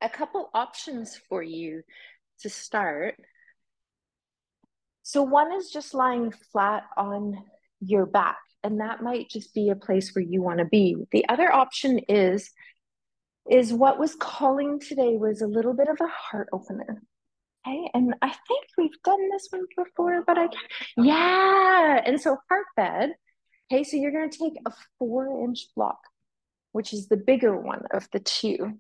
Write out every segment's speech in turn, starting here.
a couple options for you to start. So one is just lying flat on your back, and that might just be a place where you want to be. The other option is what was calling today was a little bit of a heart opener. Okay, and I think we've done this one before, but yeah. And so heart bed. Okay, so you're going to take a 4-inch block, which is the bigger one of the two.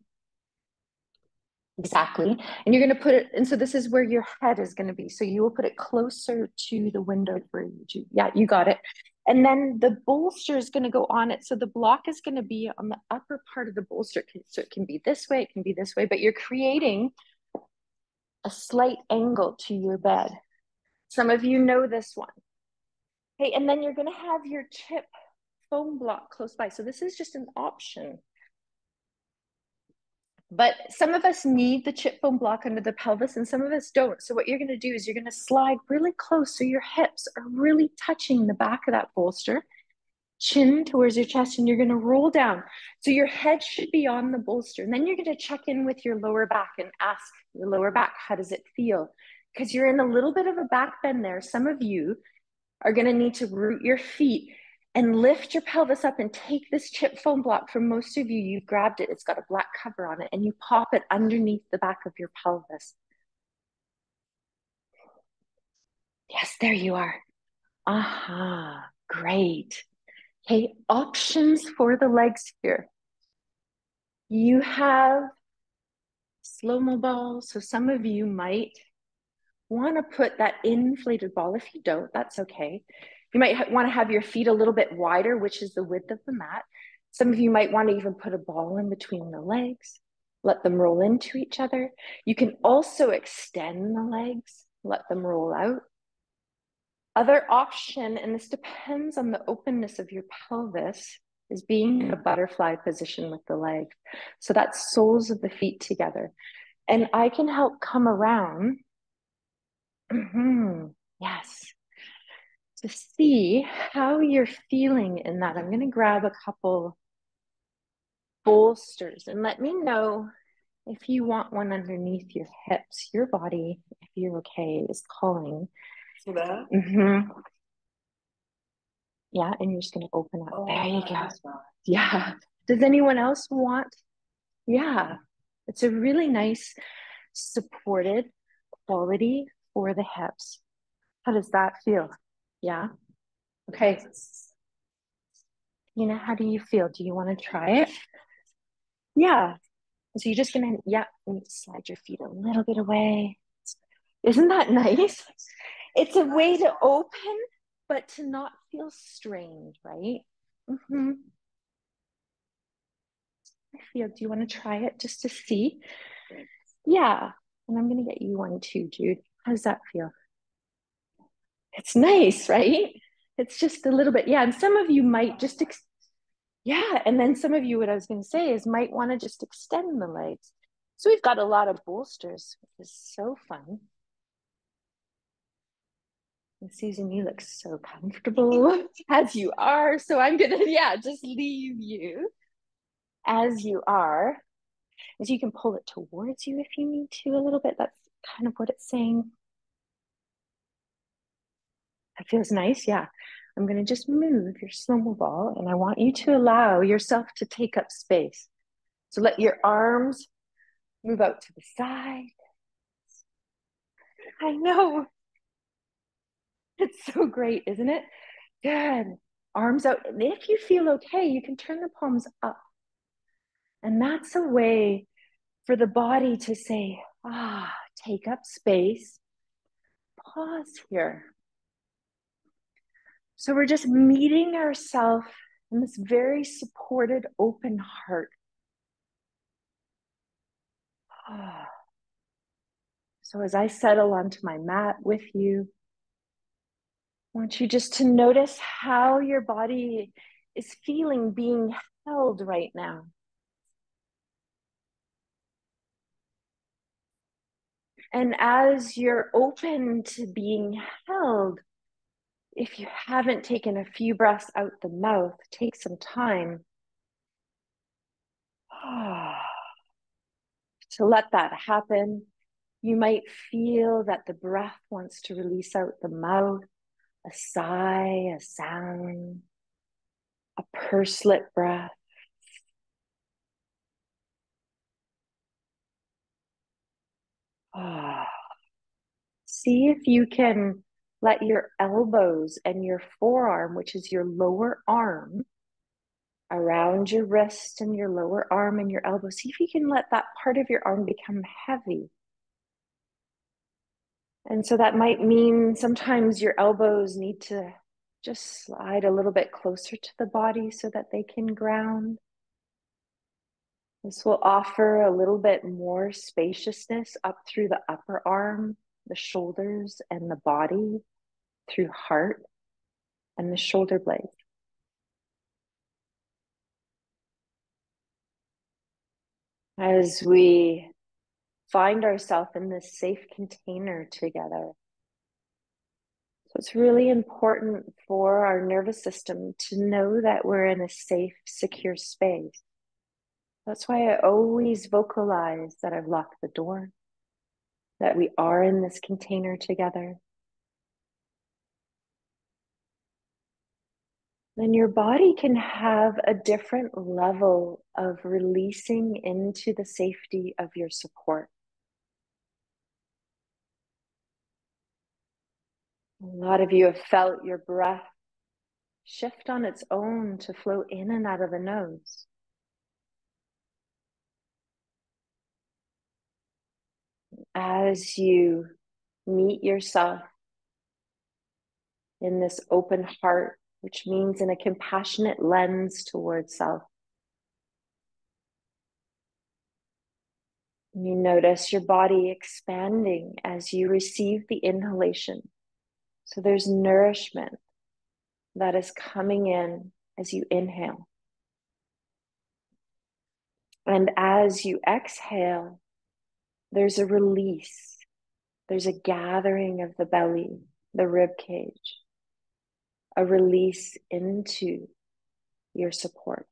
Exactly. And you're going to put it, and so this is where your head is going to be. So you will put it closer to the window for you to, yeah, you got it. And then the bolster is going to go on it. So the block is going to be on the upper part of the bolster. So it can be this way, it can be this way, but you're creating a slight angle to your bed. Some of you know this one. Okay, and then you're going to have your chip foam block close by. So this is just an option. But some of us need the chip foam block under the pelvis and some of us don't. So what you're going to do is you're going to slide really close so your hips are really touching the back of that bolster, chin towards your chest, and you're going to roll down. So your head should be on the bolster. And then you're going to check in with your lower back and ask your lower back, how does it feel? Because you're in a little bit of a back bend there. Some of you are going to need to root your feet and lift your pelvis up and take this chip foam block. For most of you, you've grabbed it. It's got a black cover on it and you pop it underneath the back of your pelvis. Yes, there you are. Aha, great. Okay, options for the legs here. You have slow-mo balls. So some of you might want to put that inflated ball. If you don't, that's okay. You might want to have your feet a little bit wider, which is the width of the mat. Some of you might want to even put a ball in between the legs, let them roll into each other. You can also extend the legs, let them roll out. Other option, and this depends on the openness of your pelvis, is being in a butterfly position with the legs. So that's soles of the feet together. And I can help come around. Yes. To see how you're feeling in that. I'm going to grab a couple bolsters and let me know if you want one underneath your hips. Your body, if you're okay, is calling. So that? Yeah, and you're just going to open up. There you go. Yeah. Does anyone else want? Yeah. It's a really nice supported quality for the hips. How does that feel? Yeah. Okay. How do you feel? Do you want to try it? Yeah. So you're just gonna, yeah, slide your feet a little bit away. Isn't that nice? It's a way to open, but to not feel strained, right? I feel, do you want to try it just to see? Yeah. And I'm gonna get you one too, Jude. How does that feel? It's nice, right? It's just a little bit, yeah. And some of you might just, yeah. And then some of you, what I was going to say is might want to just extend the legs. So we've got a lot of bolsters, which is so fun. And Susan, you look so comfortable as you are. So I'm going to, yeah, just leave you as you are. As you can pull it towards you if you need to a little bit. That's kind of what it's saying. That feels nice. Yeah. I'm going to just move your slow-mo ball and I want you to allow yourself to take up space. So let your arms move out to the side. I know. It's so great, isn't it? Good. Arms out. And if you feel okay, you can turn the palms up. And that's a way for the body to say, take up space. Pause here. So we're just meeting ourselves in this very supported, open heart. So as I settle onto my mat with you, I want you just to notice how your body is feeling being held right now. And as you're open to being held, if you haven't taken a few breaths out the mouth, take some time to let that happen, you might feel that the breath wants to release out the mouth, a sigh, a sound, a pursed lip breath. Ah. See if you can let your elbows and your forearm, which is your lower arm, around your wrist and your lower arm and your elbow. See if you can let that part of your arm become heavy. And so that might mean sometimes your elbows need to just slide a little bit closer to the body so that they can ground. This will offer a little bit more spaciousness up through the upper arm, the shoulders, and the body, through heart and the shoulder blades. As we find ourselves in this safe container together. So it's really important for our nervous system to know that we're in a safe, secure space. That's why I always vocalize that I've locked the door, that we are in this container together. Then your body can have a different level of releasing into the safety of your support. A lot of you have felt your breath shift on its own to flow in and out of the nose. As you meet yourself in this open heart, which means in a compassionate lens towards self, you notice your body expanding as you receive the inhalation. So there's nourishment that is coming in as you inhale. And as you exhale, there's a release. There's a gathering of the belly, the rib cage, a release into your support.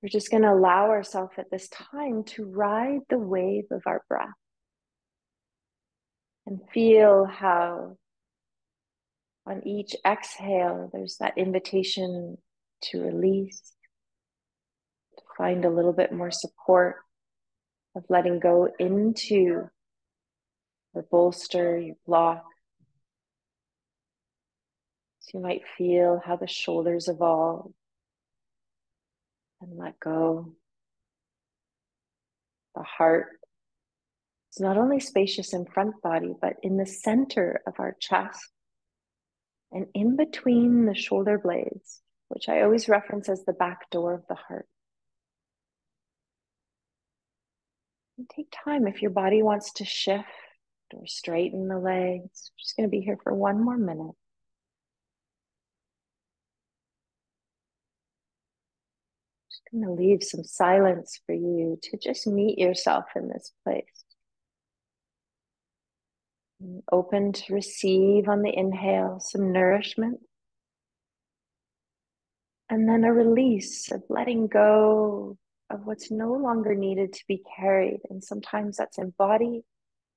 We're just going to allow ourselves at this time to ride the wave of our breath and feel how on each exhale, there's that invitation to release, to find a little bit more support, of letting go into your bolster, your block. So you might feel how the shoulders evolve and let go. The heart is not only spacious in front body, but in the center of our chest and in between the shoulder blades, which I always reference as the back door of the heart. And take time if your body wants to shift or straighten the legs. I'm just going to be here for one more minute. Just going to leave some silence for you to just meet yourself in this place. And open to receive on the inhale some nourishment. And then a release of letting go of what's no longer needed to be carried. And sometimes that's in body,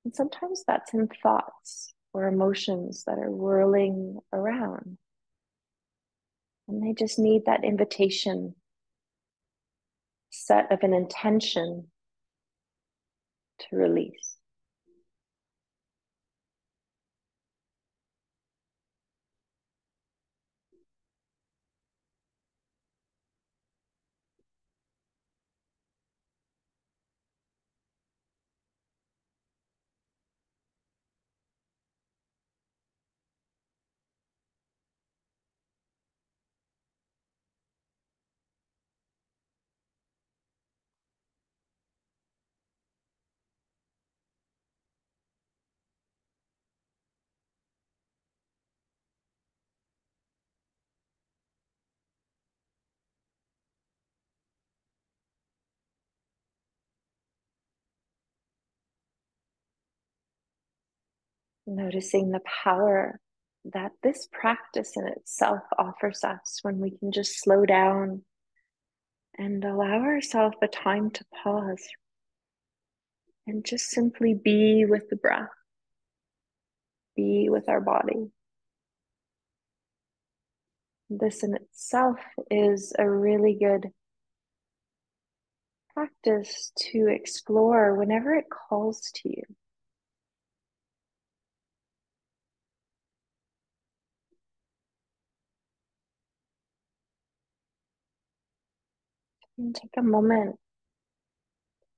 and sometimes that's in thoughts or emotions that are whirling around. And they just need that invitation, set of an intention to release. Noticing the power that this practice in itself offers us when we can just slow down And allow ourselves the time to pause and just simply be with the breath, be with our body. This in itself is a really good practice to explore whenever it calls to you. And take a moment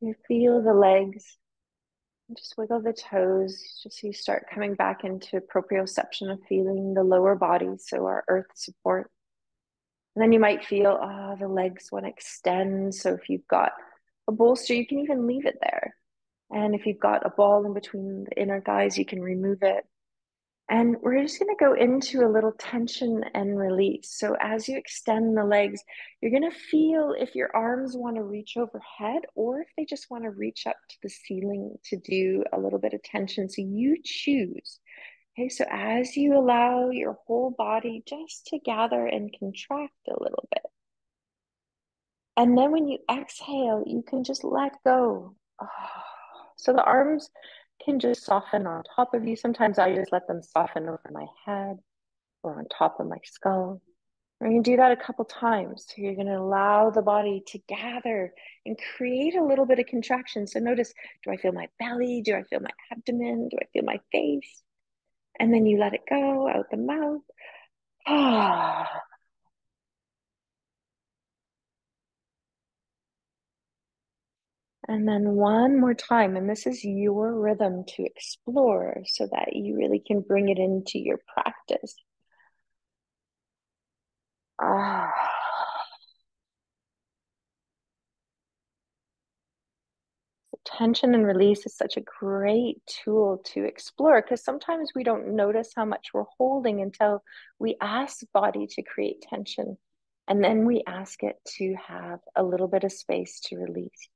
to feel the legs. Just wiggle the toes, just so you start coming back into proprioception of feeling the lower body, so our earth support. And then you might feel, the legs want to extend. So if you've got a bolster, you can even leave it there. And if you've got a ball in between the inner thighs, you can remove it. And we're just going to go into a little tension and release. So as you extend the legs, you're going to feel if your arms want to reach overhead or if they just want to reach up to the ceiling to do a little bit of tension. So you choose. Okay, so as you allow your whole body just to gather and contract a little bit. And then when you exhale, you can just let go. So the arms can just soften on top of you. Sometimes I just let them soften over my head or on top of my skull. We're going to do that a couple times. So you're going to allow the body to gather and create a little bit of contraction. So notice, do I feel my belly? Do I feel my abdomen? Do I feel my face? And then you let it go out the mouth. And then one more time, and this is your rhythm to explore so that you really can bring it into your practice. Ah. Tension and release is such a great tool to explore because sometimes we don't notice how much we're holding until we ask the body to create tension. And then we ask it to have a little bit of space to release.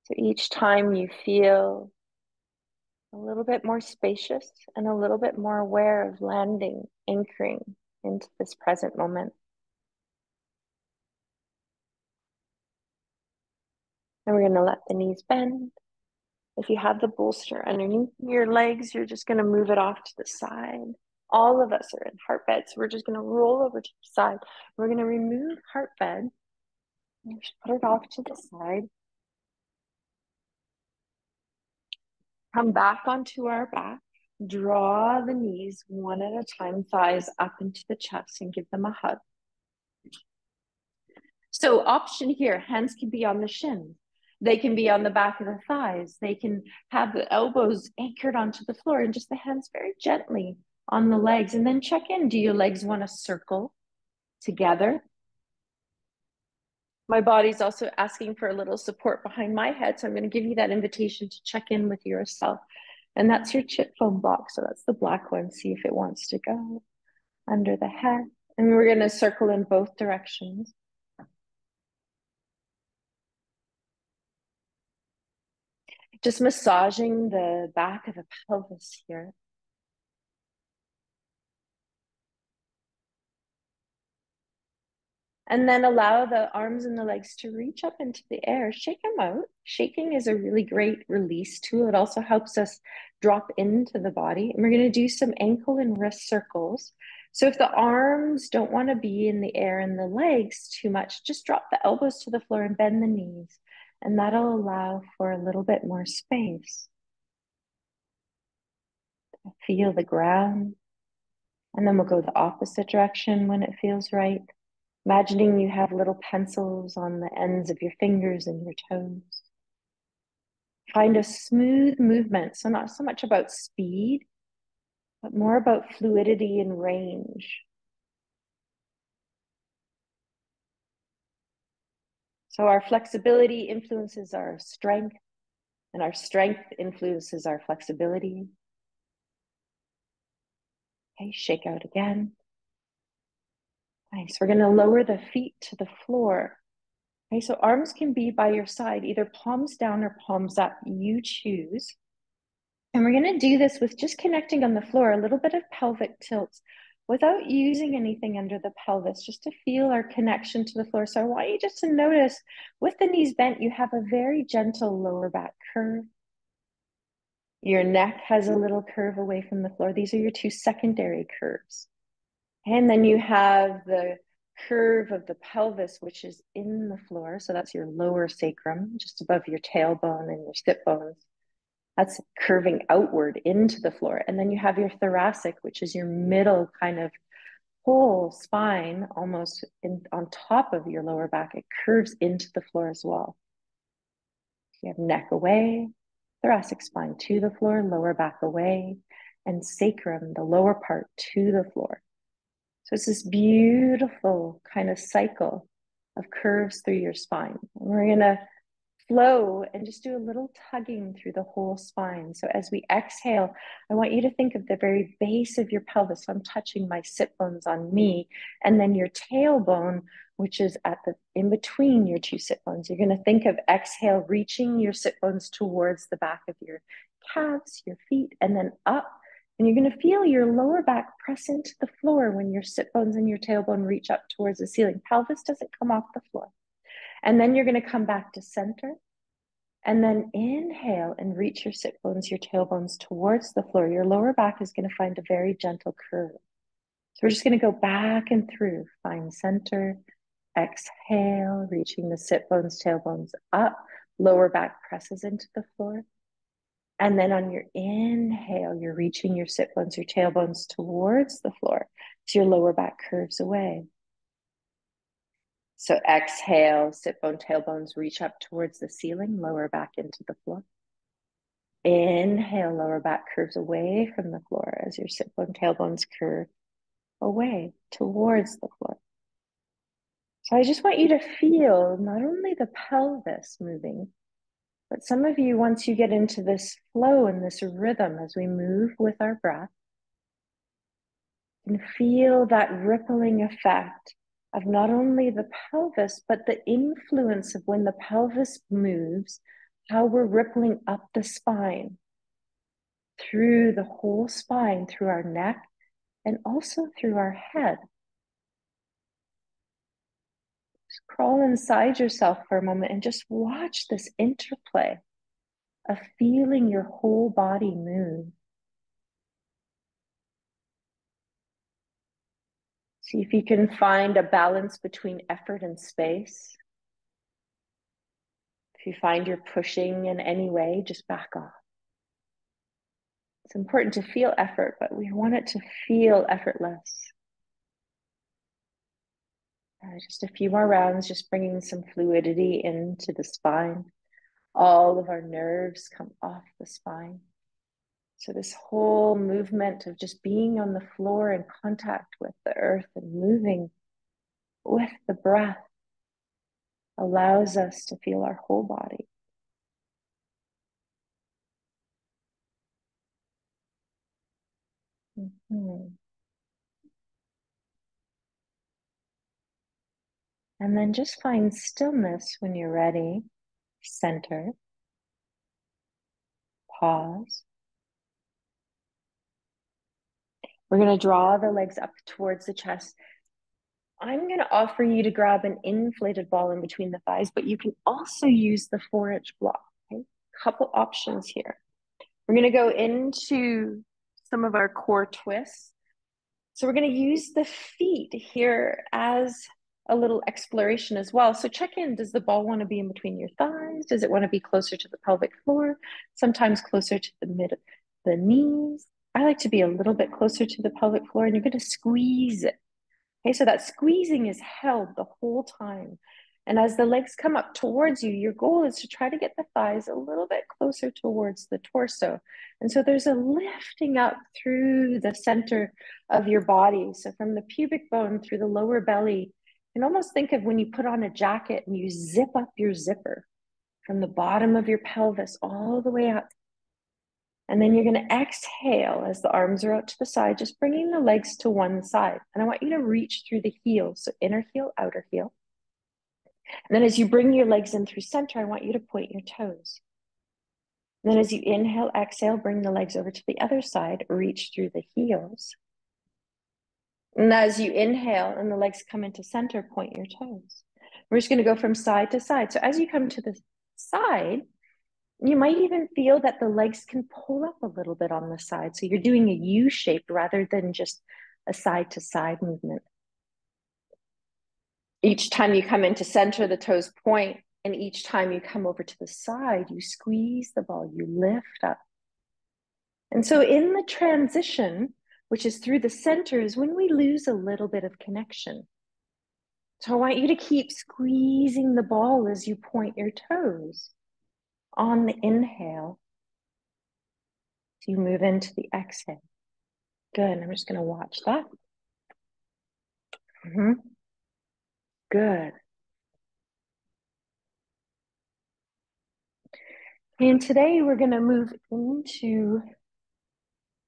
So each time you feel a little bit more spacious and a little bit more aware of landing, anchoring into this present moment. And we're going to let the knees bend. If you have the bolster underneath your legs, you're just going to move it off to the side. All of us are in heart bed, so we're just going to roll over to the side. We're going to remove heart bed and just put it off to the side. Come back onto our back. Draw the knees one at a time, thighs up into the chest, and give them a hug. So option here, hands can be on the shins. They can be on the back of the thighs. They can have the elbows anchored onto the floor and just the hands very gently on the legs. And then check in. Do your legs want to circle together? My body's also asking for a little support behind my head. So I'm going to give you that invitation to check in with yourself. And that's your chip foam block. So that's the black one. See if it wants to go under the head. And we're going to circle in both directions. Just massaging the back of the pelvis here. And then allow the arms and the legs to reach up into the air. Shake them out. Shaking is a really great release tool. It also helps us drop into the body. And we're going to do some ankle and wrist circles. So if the arms don't want to be in the air and the legs too much, just drop the elbows to the floor and bend the knees. And that'll allow for a little bit more space. Feel the ground. And then we'll go the opposite direction when it feels right. Imagining you have little pencils on the ends of your fingers and your toes. Find a smooth movement. So not so much about speed, but more about fluidity and range. So our flexibility influences our strength, and our strength influences our flexibility. Okay, shake out again. Nice. We're going to lower the feet to the floor. Okay, so arms can be by your side, either palms down or palms up. You choose. And we're going to do this with just connecting on the floor, a little bit of pelvic tilt without using anything under the pelvis, just to feel our connection to the floor. So I want you just to notice with the knees bent, you have a very gentle lower back curve. Your neck has a little curve away from the floor. These are your two secondary curves. And then you have the curve of the pelvis, which is in the floor. So that's your lower sacrum, just above your tailbone and your sit bones. That's curving outward into the floor. And then you have your thoracic, which is your middle kind of whole spine, almost on top of your lower back. It curves into the floor as well. You have neck away, thoracic spine to the floor, lower back away, and sacrum, the lower part, to the floor. So it's this beautiful kind of cycle of curves through your spine. And we're going to flow and just do a little tugging through the whole spine. So as we exhale, I want you to think of the very base of your pelvis. So I'm touching my sit bones on me, and then your tailbone, which is at the in between your two sit bones. You're going to think of exhale, reaching your sit bones towards the back of your calves, your feet, and then up. And you're going to feel your lower back press into the floor when your sit bones and your tailbone reach up towards the ceiling. Pelvis doesn't come off the floor. And then you're going to come back to center. And then inhale and reach your sit bones, your tailbones towards the floor. Your lower back is going to find a very gentle curve. So we're just going to go back and through. Find center. Exhale, reaching the sit bones, tailbones up. Lower back presses into the floor. And then on your inhale, you're reaching your sit bones, your tailbones towards the floor. So your lower back curves away. So exhale, sit bone, tailbones reach up towards the ceiling, lower back into the floor. Inhale, lower back curves away from the floor as your sit bone, tailbones curve away towards the floor. So I just want you to feel not only the pelvis moving, but some of you, once you get into this flow and this rhythm as we move with our breath, and feel that rippling effect of not only the pelvis, but the influence of when the pelvis moves, how we're rippling up the spine, through the whole spine, through our neck, and also through our head. Just crawl inside yourself for a moment and just watch this interplay of feeling your whole body move. See if you can find a balance between effort and space. If you find you're pushing in any way, just back off. It's important to feel effort, but we want it to feel effortless. Just a few more rounds, just bringing some fluidity into the spine. All of our nerves come off the spine. So this whole movement of just being on the floor in contact with the earth and moving with the breath allows us to feel our whole body. Mm-hmm. And then just find stillness when you're ready. Center. Pause. We're going to draw the legs up towards the chest. I'm going to offer you to grab an inflated ball in between the thighs, but you can also use the 4-inch block. Okay? Couple options here. We're going to go into some of our core twists. So we're going to use the feet here as a little exploration as well. So check in. Does the ball want to be in between your thighs? Does it want to be closer to the pelvic floor? Sometimes closer to the knees. I like to be a little bit closer to the pelvic floor, and you're going to squeeze it. Okay, so that squeezing is held the whole time. And as the legs come up towards you, your goal is to try to get the thighs a little bit closer towards the torso. And so there's a lifting up through the center of your body. So from the pubic bone through the lower belly, you can almost think of when you put on a jacket and you zip up your zipper from the bottom of your pelvis all the way up. And then you're going to exhale as the arms are out to the side, just bringing the legs to one side. And I want you to reach through the heels. So inner heel, outer heel. And then as you bring your legs in through center, I want you to point your toes. And then as you inhale, exhale, bring the legs over to the other side, reach through the heels. And as you inhale and the legs come into center, point your toes. We're just going to go from side to side. So as you come to the side, you might even feel that the legs can pull up a little bit on the side. So you're doing a U shape rather than just a side to side movement. Each time you come into center, the toes point. And each time you come over to the side, you squeeze the ball, you lift up. And so in the transition, which is through the center, is when we lose a little bit of connection. So I want you to keep squeezing the ball as you point your toes on the inhale. So you move into the exhale. Good. I'm just going to watch that. Good. And today we're going to move into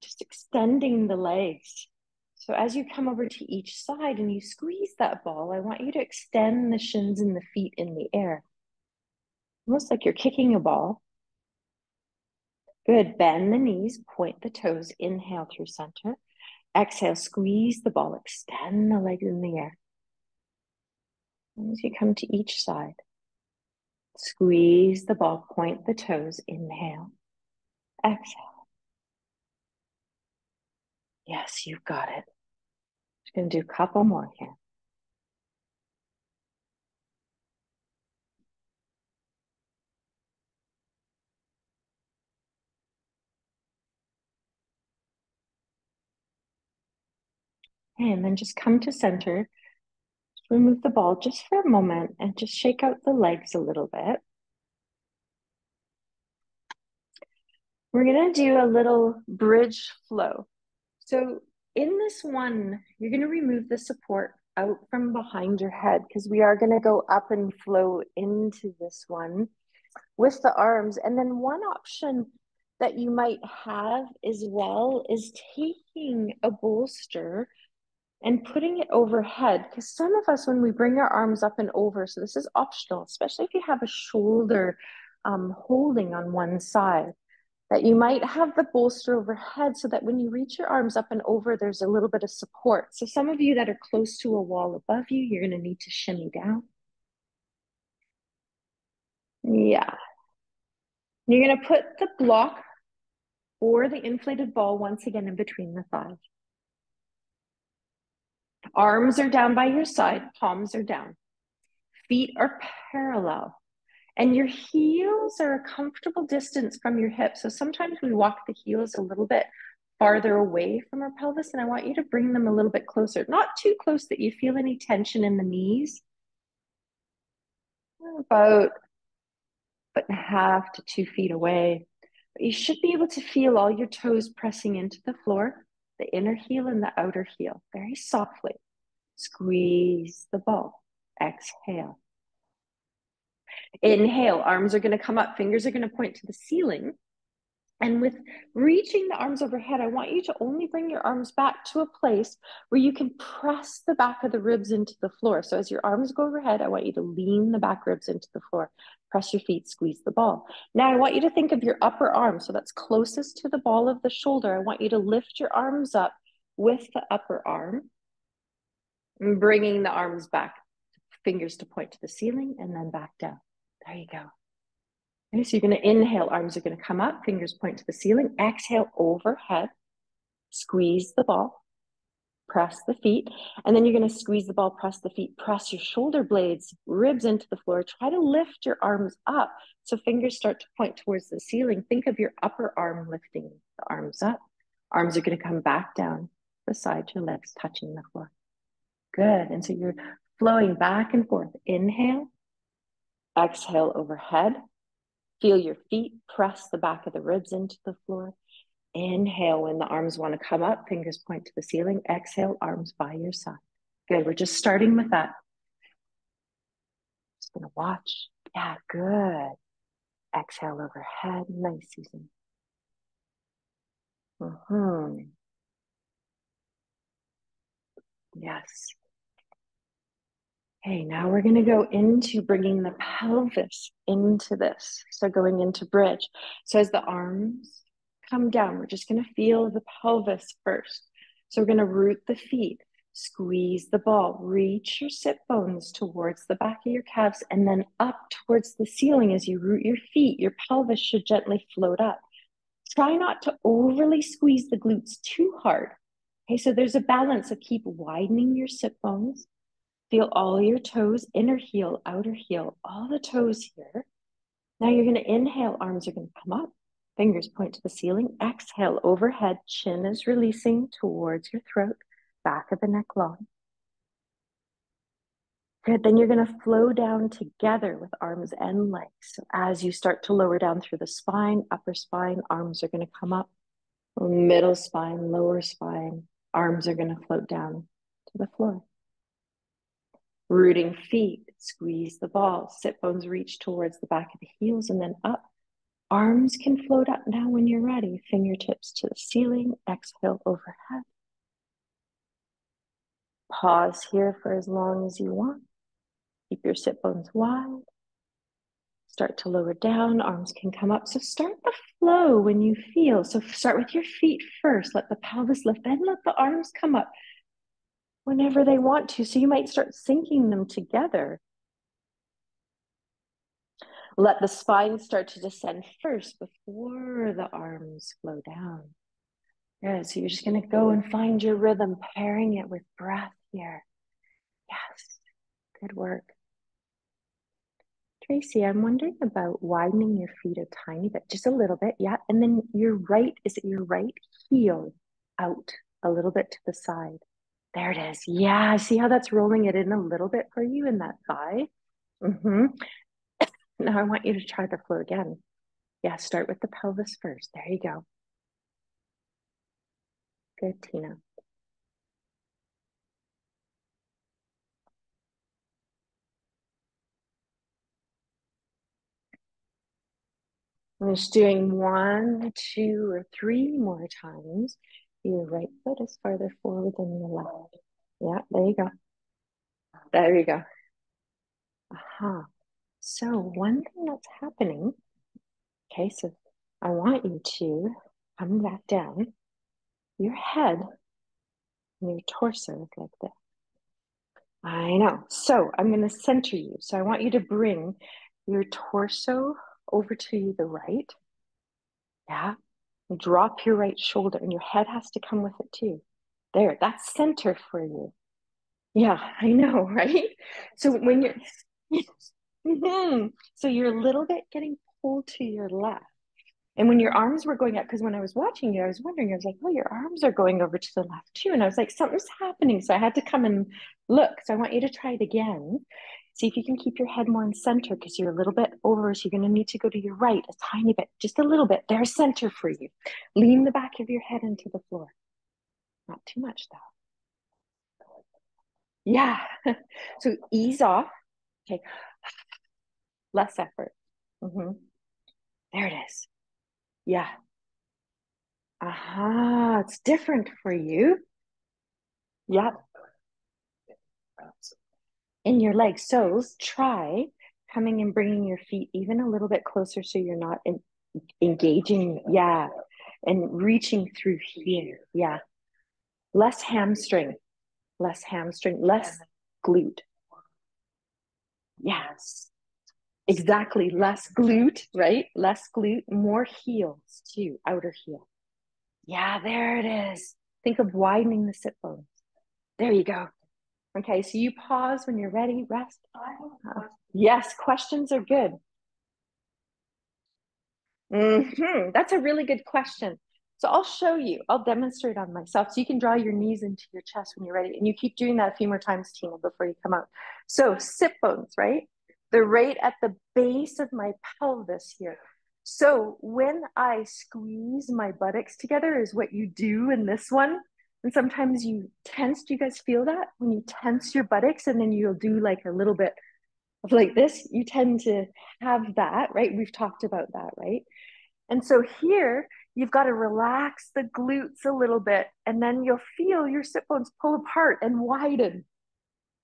just extending the legs. So as you come over to each side and you squeeze that ball, I want you to extend the shins and the feet in the air. Almost like you're kicking a ball. Good. Bend the knees, point the toes, inhale through center. Exhale, squeeze the ball, extend the legs in the air. And as you come to each side, squeeze the ball, point the toes, inhale, exhale. Yes, you've got it. Just going to do a couple more here. And then just come to center. Just remove the ball just for a moment and just shake out the legs a little bit. We're going to do a little bridge flow. So in this one, you're going to remove the support out from behind your head because we are going to go up and flow into this one with the arms. And then one option that you might have as well is taking a bolster and putting it overhead. Because some of us, when we bring our arms up and over, so this is optional, especially if you have a shoulder holding on one side, that you might have the bolster overhead so that when you reach your arms up and over, there's a little bit of support. So some of you that are close to a wall above you, you're going to need to shimmy down. Yeah. You're going to put the block or the inflated ball once again in between the thighs. Arms are down by your side, palms are down. Feet are parallel. And your heels are a comfortable distance from your hips. So sometimes we walk the heels a little bit farther away from our pelvis, and I want you to bring them a little bit closer. Not too close that you feel any tension in the knees. About 1.5 to 2 feet away. But you should be able to feel all your toes pressing into the floor, the inner heel and the outer heel, very softly. Squeeze the ball. Exhale. Inhale, arms are going to come up, fingers are going to point to the ceiling. And with reaching the arms overhead, I want you to only bring your arms back to a place where you can press the back of the ribs into the floor. So as your arms go overhead, I want you to lean the back ribs into the floor. Press your feet, squeeze the ball. Now I want you to think of your upper arm. So that's closest to the ball of the shoulder. I want you to lift your arms up with the upper arm and bringing the arms back, fingers to point to the ceiling and then back down. There you go. Okay, so you're going to inhale, arms are going to come up, fingers point to the ceiling. Exhale, overhead, squeeze the ball, press the feet, and then you're going to squeeze the ball, press the feet, press your shoulder blades, ribs into the floor. Try to lift your arms up so fingers start to point towards the ceiling. Think of your upper arm lifting the arms up. Arms are going to come back down beside your legs, touching the floor. Good. And so you're flowing back and forth. Inhale, exhale, overhead. Feel your feet press the back of the ribs into the floor. Inhale when the arms want to come up, fingers point to the ceiling. Exhale, arms by your side. Good, we're just starting with that. Just gonna watch. Yeah, good. Exhale overhead, nice, Susan. Yes. Okay, now we're gonna go into bringing the pelvis into this. So going into bridge. So as the arms come down, we're just gonna feel the pelvis first. So we're gonna root the feet. Squeeze the ball. Reach your sit bones towards the back of your calves and then up towards the ceiling as you root your feet. Your pelvis should gently float up. Try not to overly squeeze the glutes too hard. Okay, so there's a balance of keep widening your sit bones. Feel all your toes, inner heel, outer heel, all the toes here. Now you're going to inhale, arms are going to come up, fingers point to the ceiling. Exhale, overhead, chin is releasing towards your throat, back of the neck long. Good, then you're going to flow down together with arms and legs. So as you start to lower down through the spine, upper spine, arms are going to come up, middle spine, lower spine, arms are going to float down to the floor. Rooting feet, squeeze the ball, sit bones reach towards the back of the heels and then up. Arms can float up now when you're ready. Fingertips to the ceiling, exhale overhead. Pause here for as long as you want. Keep your sit bones wide. Start to lower down, arms can come up. So start the flow when you feel. So start with your feet first. Let the pelvis lift, then let the arms come up whenever they want to. So you might start syncing them together. Let the spine start to descend first before the arms flow down. Good, so you're just gonna go and find your rhythm, pairing it with breath here. Yes, good work. Tracy, I'm wondering about widening your feet a tiny bit, just a little bit, yeah. And then is it your right heel out a little bit to the side? There it is. Yeah, see how that's rolling it in a little bit for you in that thigh? Mm-hmm. Now I want you to try the flow again. Yeah, start with the pelvis first. There you go. Good, Tina. I'm just doing 1, 2, or 3 more times. Your right foot is farther forward than your left. Yeah, there you go. There you go. Aha. So one thing that's happening, okay, so I want you to come back down. Your head and your torso is like this. I know. So I'm going to center you. So I want you to bring your torso over to the right. Yeah. Drop your right shoulder and your head has to come with it too. There, that's center for you. Yeah, I know, right? So when you're, so you're a little bit getting pulled to your left. And when your arms were going up, because when I was watching you, I was wondering, I was like, oh, your arms are going over to the left too. And I was like, something's happening. So I had to come and look. So I want you to try it again. See if you can keep your head more in center because you're a little bit over. So you're going to need to go to your right a tiny bit, just a little bit. There's center for you. Lean the back of your head into the floor. Not too much though. Yeah. So ease off. Okay. Less effort. Mm-hmm. There it is. Yeah. Aha. It's different for you. Yeah. In your legs. So try coming and bringing your feet even a little bit closer so you're not engaging. Yeah. And reaching through here. Yeah. Less hamstring, less glute. Yes. Exactly. Less glute, right? Less glute, more heels too, outer heel. Yeah, there it is. Think of widening the sit bones. There you go. Okay, so you pause when you're ready, rest. Yes, questions are good. That's a really good question. So I'll show you, I'll demonstrate on myself. So you can draw your knees into your chest when you're ready. And you keep doing that a few more times, Tina, before you come out. So sit bones, right? They're right at the base of my pelvis here. So when I squeeze my buttocks together is what you do in this one. And sometimes you tense. Do you guys feel that? When you tense your buttocks and then you'll do like a little bit of like this, you tend to have that, right? We've talked about that, right? And so here, you've got to relax the glutes a little bit, and then you'll feel your sit bones pull apart and widen.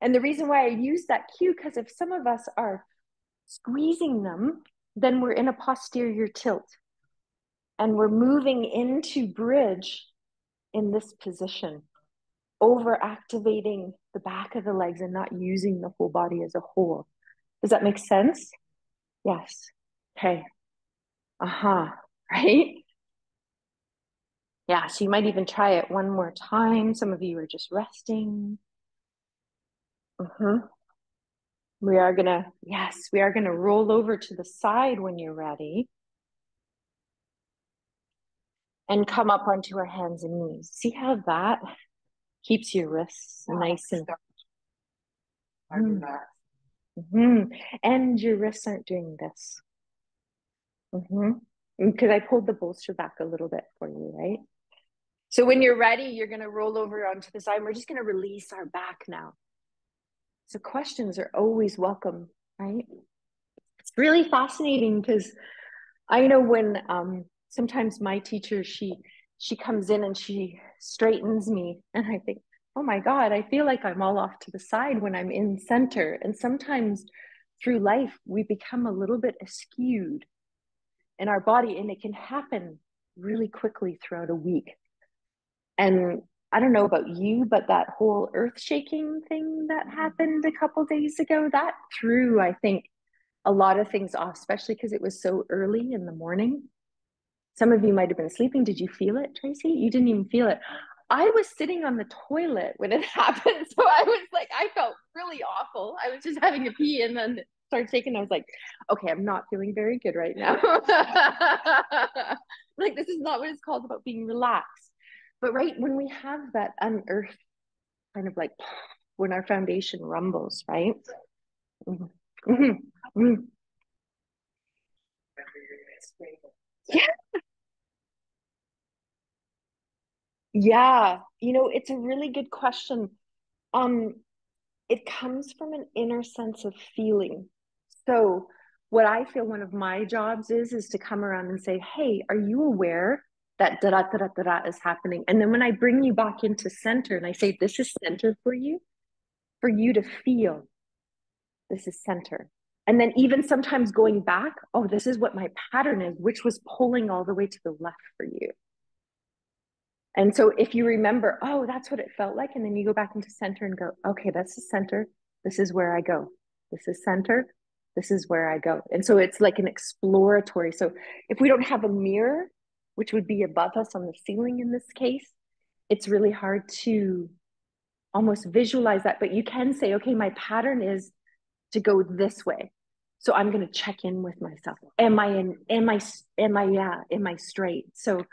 And the reason why I use that cue, because if some of us are squeezing them, then we're in a posterior tilt. And we're moving into bridge in this position. over activating the back of the legs and not using the whole body as a whole. Does that make sense? Yes. Okay. Uh-huh. Right? Yeah. So you might even try it one more time. Some of you are just resting. Mm-hmm. Yes, we are gonna roll over to the side when you're ready and come up onto our hands and knees. See how that keeps your wrists nice and mm-hmm. And your wrists aren't doing this. Mm-hmm. Because I pulled the bolster back a little bit for you, right? So when you're ready, you're gonna roll over onto the side. We're just gonna release our back now. So questions are always welcome, right? It's really fascinating because I know when sometimes my teacher she comes in and she straightens me and I think, oh my God, I feel like I'm all off to the side when I'm in center. And sometimes through life we become a little bit askewed in our body, and it can happen really quickly throughout a week. And I don't know about you, but that whole earth shaking thing that happened a couple days ago, that threw, I think, a lot of things off, especially because it was so early in the morning. Some of you might have been sleeping. Did you feel it, Tracy? You didn't even feel it. I was sitting on the toilet when it happened. So I was like, I felt really awful. I was just having a pee and then started shaking. I was like, okay, I'm not feeling very good right now. Like, this is not what it's called about being relaxed. But right when we have that unearthed kind of like when our foundation rumbles, right? Mm-hmm. Mm-hmm. Mm-hmm. Yeah. Yeah. It's a really good question. Um, it comes from an inner sense of feeling. So what I feel one of my jobs is to come around and say, hey, are you aware that da da da da da is happening? And then when I bring you back into center and I say, this is center for you to feel this is center. And then even sometimes going back, oh, this is what my pattern is, which was pulling all the way to the left for you. And so if you remember, oh, that's what it felt like, and then you go back into center and go, okay, that's the center. This is where I go. This is center. This is where I go. And so it's like an exploratory. So if we don't have a mirror, which would be above us on the ceiling in this case, it's really hard to almost visualize that. But you can say, okay, my pattern is to go this way. So I'm going to check in with myself. Am I straight? So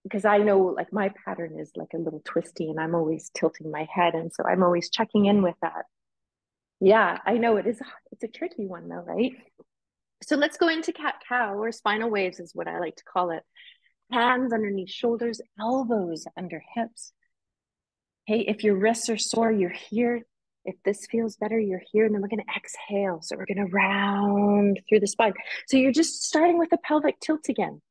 because I know like my pattern is like a little twisty and I'm always tilting my head. And so I'm always checking in with that. Yeah, I know it's a tricky one though, right? So let's go into cat cow or spinal waves is what I like to call it. Hands underneath shoulders, elbows under hips. Hey, if your wrists are sore, you're here. If this feels better, you're here. And then we're going to exhale. So we're going to round through the spine. So you're just starting with the pelvic tilt again.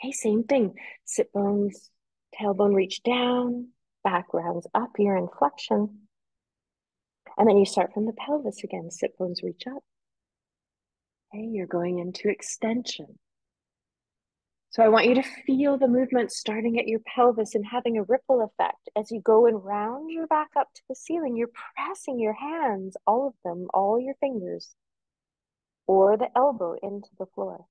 Hey, same thing. Sit bones, tailbone reach down, back rounds up, you're in flexion. And then you start from the pelvis again. Sit bones reach up. Okay, you're going into extension. So I want you to feel the movement starting at your pelvis and having a ripple effect. As you go and round your back up to the ceiling, you're pressing your hands, all of them, all your fingers, or the elbow into the floor.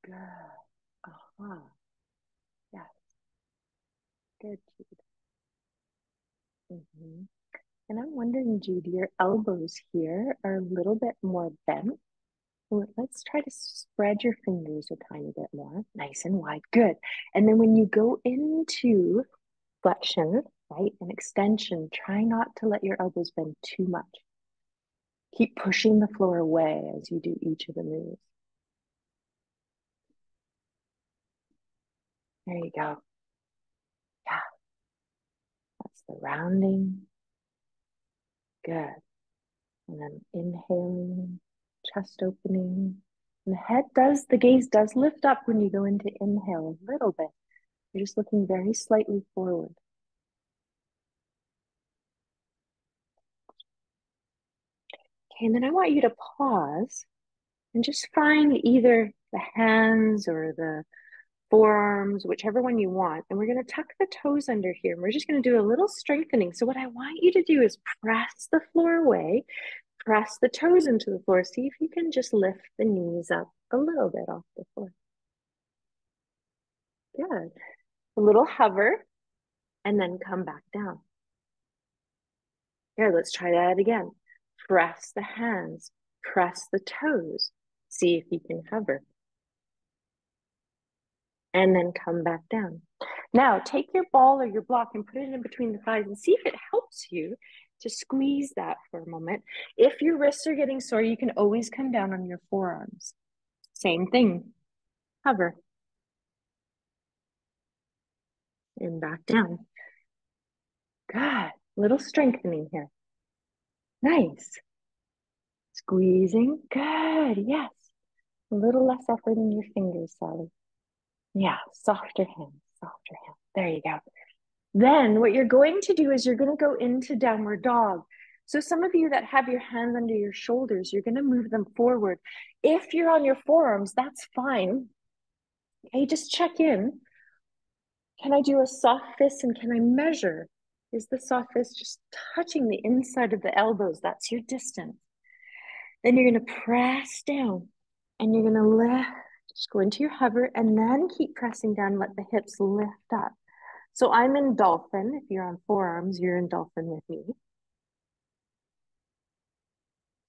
Good. Uh-huh. Yes. Good, Jude. Mm-hmm. And I'm wondering, Jude, your elbows here are a little bit more bent. Let's try to spread your fingers a tiny bit more, nice and wide. Good. And then when you go into flexion, right, and extension, try not to let your elbows bend too much. Keep pushing the floor away as you do each of the moves. There you go. Yeah, that's the rounding. Good. And then inhaling, chest opening. And the gaze does lift up when you go into inhale a little bit. You're just looking very slightly forward. Okay, and then I want you to pause and just find either the hands or the forearms, whichever one you want. And we're going to tuck the toes under here. And we're just going to do a little strengthening. So what I want you to do is press the floor away, press the toes into the floor. See if you can just lift the knees up a little bit off the floor. Good. A little hover and then come back down. Here, let's try that again. Press the hands, press the toes. See if you can hover. And then come back down. Now, take your ball or your block and put it in between the thighs and see if it helps you to squeeze that for a moment. If your wrists are getting sore, you can always come down on your forearms. Same thing. Hover. And back down. Good. Little strengthening here. Nice. Squeezing. Good. Yes. A little less effort in your fingers, Sally. Yeah. Softer hands. Softer hands. There you go. Then what you're going to do is you're going to go into downward dog. So some of you that have your hands under your shoulders, you're going to move them forward. If you're on your forearms, that's fine. Okay, just check in. Can I do a soft fist and can I measure? Is the soft fist just touching the inside of the elbows? That's your distance. Then you're going to press down and you're going to lift. Just go into your hover and then keep pressing down. Let the hips lift up. So I'm in dolphin. If you're on forearms, you're in dolphin with me.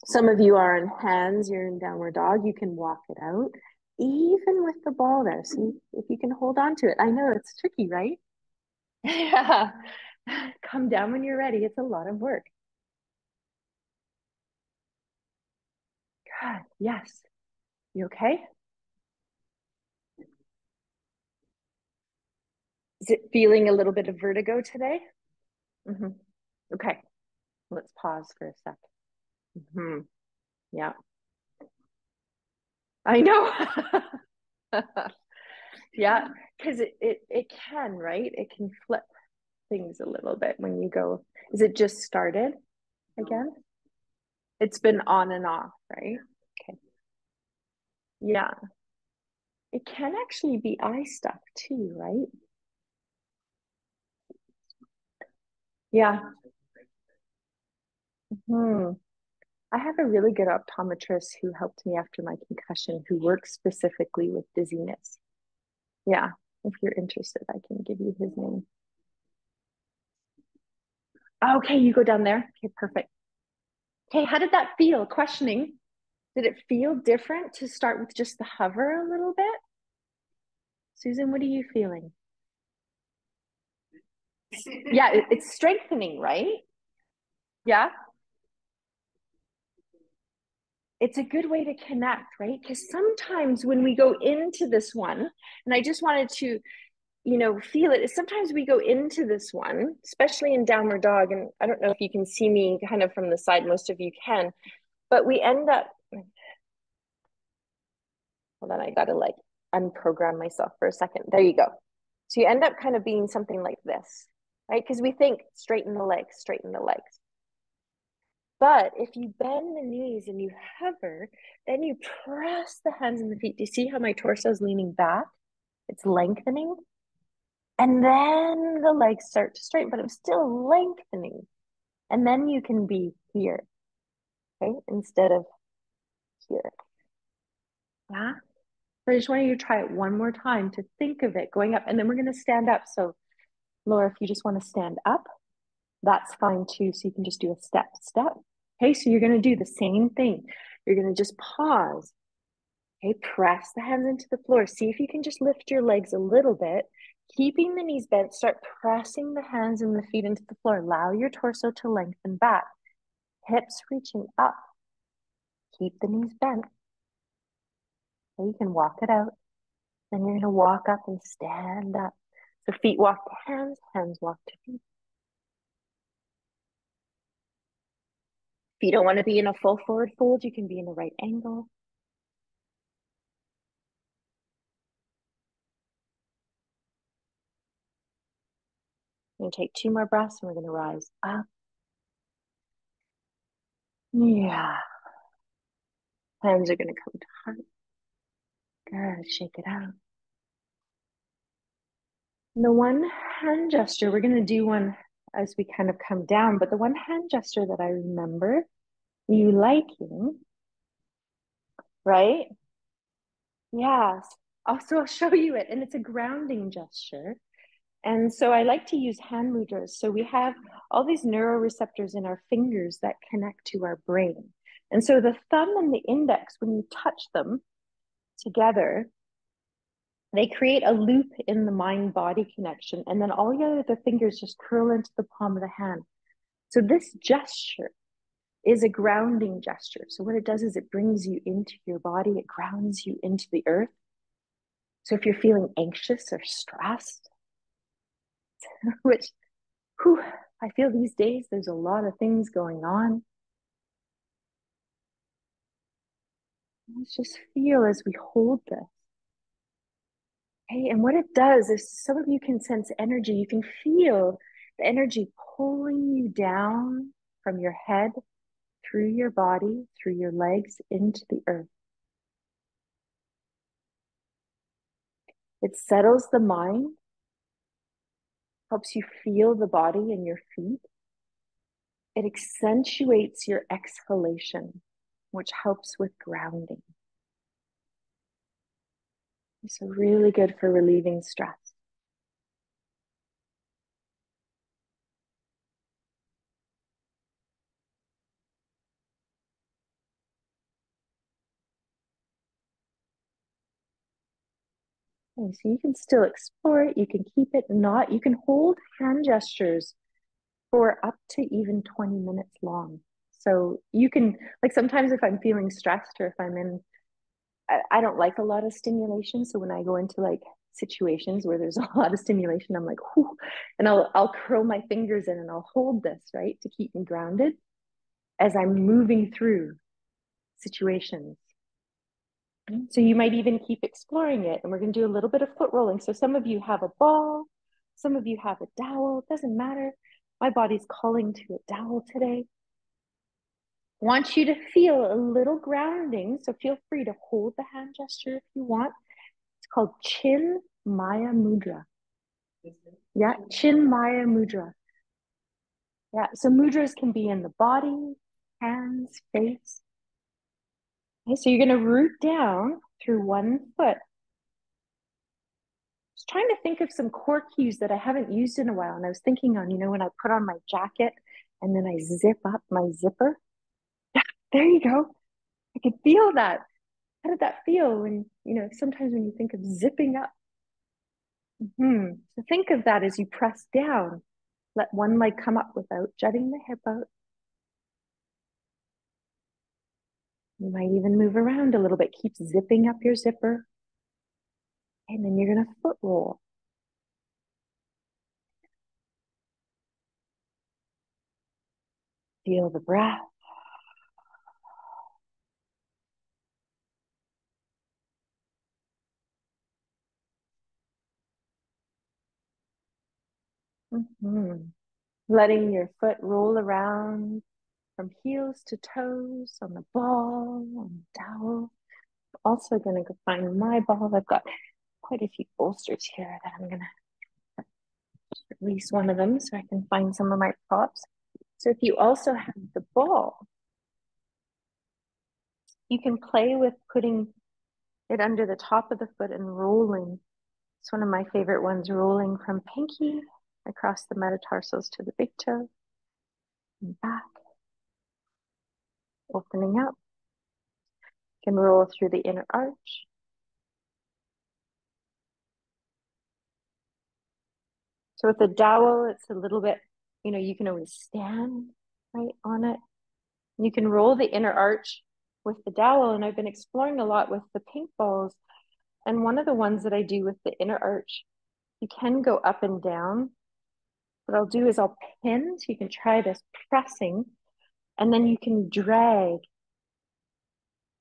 Some of you are in hands, you're in downward dog. You can walk it out, even with the ball there. See if you can hold on to it. I know it's tricky, right? Yeah. Come down when you're ready. It's a lot of work. God, yes. You okay? Is it feeling a little bit of vertigo today? Mm-hmm. Okay. Let's pause for a sec. Mm-hmm. Yeah. I know. Yeah, because it can, right? It can flip things a little bit when you go. Is it just started again? It's been on and off, right? Okay. Yeah. It can actually be eye stuff too, right? Yeah. Hmm. I have a really good optometrist who helped me after my concussion who works specifically with dizziness. Yeah. If you're interested, I can give you his name. Okay, you go down there. Okay, perfect. Okay, how did that feel? Questioning. Did it feel different to start with just the hover a little bit? Susan, what are you feeling? Yeah, it's strengthening, right? Yeah. It's a good way to connect, right? Because sometimes when we go into this one, and I just wanted to, feel it, is sometimes we go into this one, especially in downward dog, and I don't know if you can see me kind of from the side, most of you can, but we end up, hold on, I gotta like unprogram myself for a second. There you go. So you end up kind of being something like this, right? Because we think straighten the legs, straighten the legs. But if you bend the knees and you hover, then you press the hands and the feet. Do you see how my torso is leaning back? It's lengthening. And then the legs start to straighten, but I'm still lengthening. And then you can be here, okay, instead of here. Yeah. But I just want you to try it one more time to think of it going up. And then we're going to stand up. So, Laura, if you just want to stand up, that's fine too. So you can just do a step, step. Okay, so you're going to do the same thing. You're going to just pause. Okay, press the hands into the floor. See if you can just lift your legs a little bit. Keeping the knees bent, start pressing the hands and the feet into the floor. Allow your torso to lengthen back. Hips reaching up. Keep the knees bent. Okay, you can walk it out. Then you're going to walk up and stand up. So feet walk to hands, hands walk to feet. If you don't want to be in a full forward fold, you can be in a right angle. We're going to take 2 more breaths and we're going to rise up. Yeah. Hands are going to come to heart. Good. Shake it out. The one hand gesture, we're going to do one as we kind of come down, but the one hand gesture that I remember you liking, right? Yes. Also, I'll show you it, and it's a grounding gesture. And so I like to use hand mudras. So we have all these neuroreceptors in our fingers that connect to our brain. And so the thumb and the index, when you touch them together, they create a loop in the mind body connection. And then all your other fingers just curl into the palm of the hand. So this gesture is a grounding gesture. So what it does is it brings you into your body, it grounds you into the earth. So if you're feeling anxious or stressed, which whew, I feel these days there's a lot of things going on. Let's just feel as we hold this. Okay, and what it does is some of you can sense energy. You can feel the energy pulling you down from your head, through your body, through your legs, into the earth. It settles the mind, helps you feel the body and your feet. It accentuates your exhalation, which helps with grounding. So really good for relieving stress. Okay, so you can still explore it, you can keep it not, you can hold hand gestures for up to even 20 minutes long. So you can, like sometimes if I'm feeling stressed or if I'm in, I don't like a lot of stimulation. So when I go into like situations where there's a lot of stimulation, I'm like, whew, and I'll curl my fingers in and I'll hold this, right, to keep me grounded as I'm moving through situations. So you might even keep exploring it. And we're going to do a little bit of foot rolling. So some of you have a ball, some of you have a dowel. It doesn't matter. My body's calling to a dowel today. Want you to feel a little grounding. So feel free to hold the hand gesture if you want. It's called Chin Maya Mudra. Yeah, Chin Maya Mudra. Yeah, so mudras can be in the body, hands, face. Okay, so you're going to root down through one foot. Just trying to think of some core cues that I haven't used in a while. And I was thinking on, when I put on my jacket and then I zip up my zipper. Yeah, there you go. I could feel that. How did that feel when, sometimes when you think of zipping up? So think of that as you press down. Let one leg come up without jutting the hip out. You might even move around a little bit. Keep zipping up your zipper. And then you're going to foot roll. Feel the breath. Letting your foot roll around from heels to toes on the ball, on the dowel. I'm also going to go find my ball. I've got quite a few bolsters here that I'm going to release one of them so I can find some of my props. So if you also have the ball, you can play with putting it under the top of the foot and rolling. It's one of my favorite ones, rolling from pinky across the metatarsals to the big toe and back, opening up. You can roll through the inner arch. So with the dowel, it's a little bit, you can always stand right on it. You can roll the inner arch with the dowel. And I've been exploring a lot with the pink balls. And one of the ones that I do with the inner arch, you can go up and down. What I'll do is I'll pin, so you can try this pressing, and then you can drag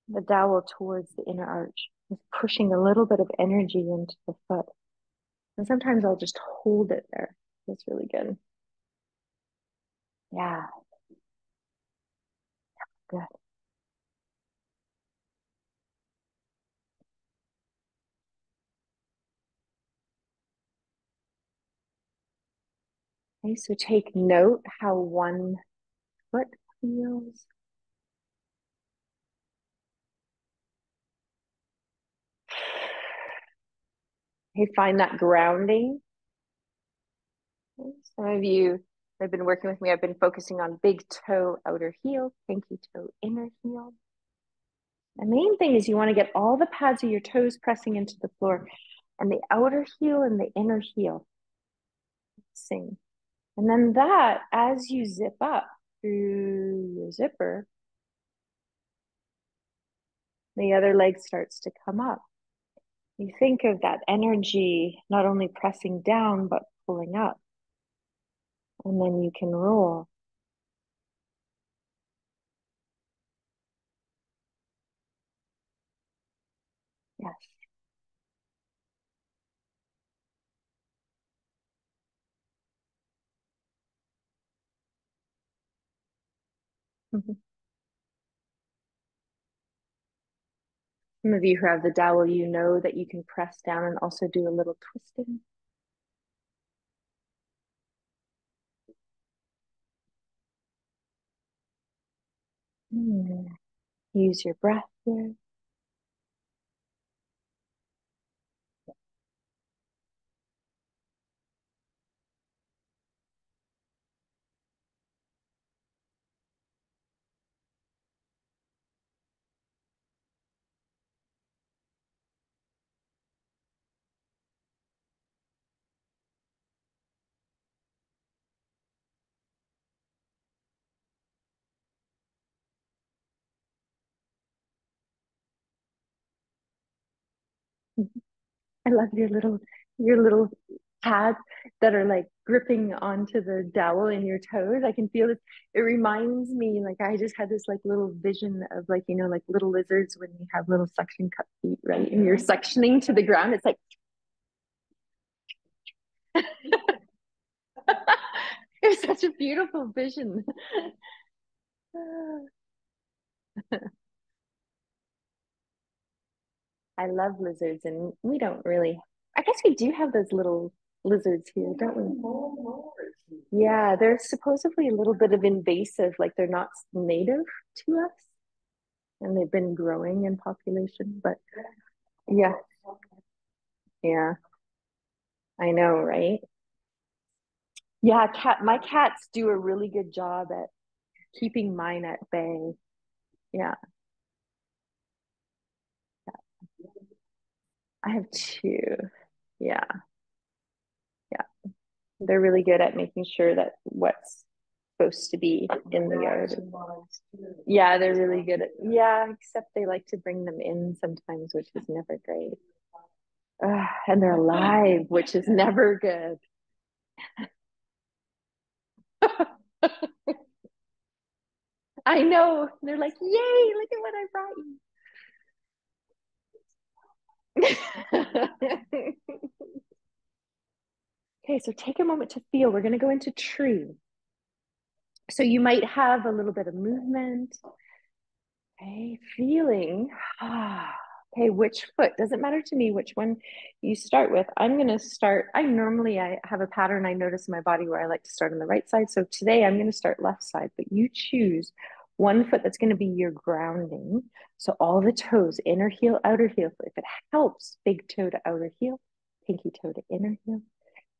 the dowel towards the inner arch, just pushing a little bit of energy into the foot. And sometimes I'll just hold it there. It's really good. Yeah, good. Okay, so take note how one foot feels. Okay, find that grounding. Some of you have been working with me. I've been focusing on big toe, outer heel, pinky toe, inner heel. The main thing is you want to get all the pads of your toes pressing into the floor and the outer heel and the inner heel. Sing. And then that, as you zip up through your zipper, the other leg starts to come up. You think of that energy not only pressing down, but pulling up. And then you can roll. Yes. Some of you who have the dowel, you know that you can press down and also do a little twisting. Use your breath here. I love your little pads that are like gripping onto the dowel in your toes. I can feel it. It reminds me, like I just had this like little vision of like, you know, like little lizards when you have little suction cup feet, right? And you're suctioning to the ground. It's like it's such a beautiful vision. I love lizards, and we don't really. I guess we do have those little lizards here, don't we? Yeah, they're supposedly a little bit of invasive, like they're not native to us, and they've been growing in population. But yeah, yeah, I know, right? Yeah, my cats do a really good job at keeping mine at bay. Yeah, I have two. Yeah, yeah. They're really good at making sure that what's supposed to be in the yard. Yeah, they're really good at, yeah, except they like to bring them in sometimes, which is never great. And they're alive, which is never good. I know. They're like, yay, look at what I brought you. Okay, so take a moment to feel. We're going to go into tree. So you might have a little bit of movement. Okay, feeling. Okay, which foot? Doesn't matter to me which one you start with. I'm going to start. I have a pattern I notice in my body where I like to start on the right side. So today I'm going to start left side, but you choose one foot that's going to be your grounding. So all the toes, inner heel, outer heel. If it helps, big toe to outer heel, pinky toe to inner heel.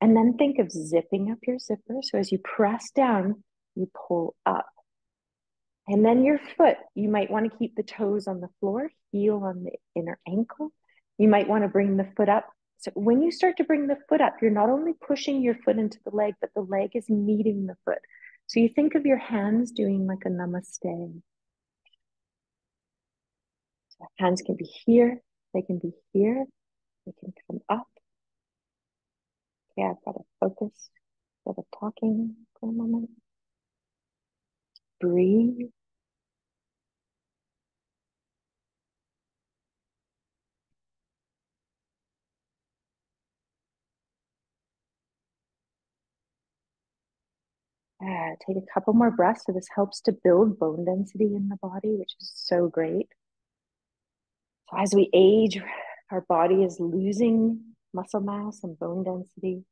And then think of zipping up your zipper. So as you press down, you pull up. And then your foot, you might want to keep the toes on the floor, heel on the inner ankle. You might want to bring the foot up. So when you start to bring the foot up, you're not only pushing your foot into the leg, but the leg is meeting the foot. So you think of your hands doing like a namaste. So hands can be here, they can be here, they can come up. Okay, I've got to focus instead of talking for a moment. Breathe. Take a couple more breaths. So this helps to build bone density in the body, which is so great. So as we age, our body is losing muscle mass and bone density.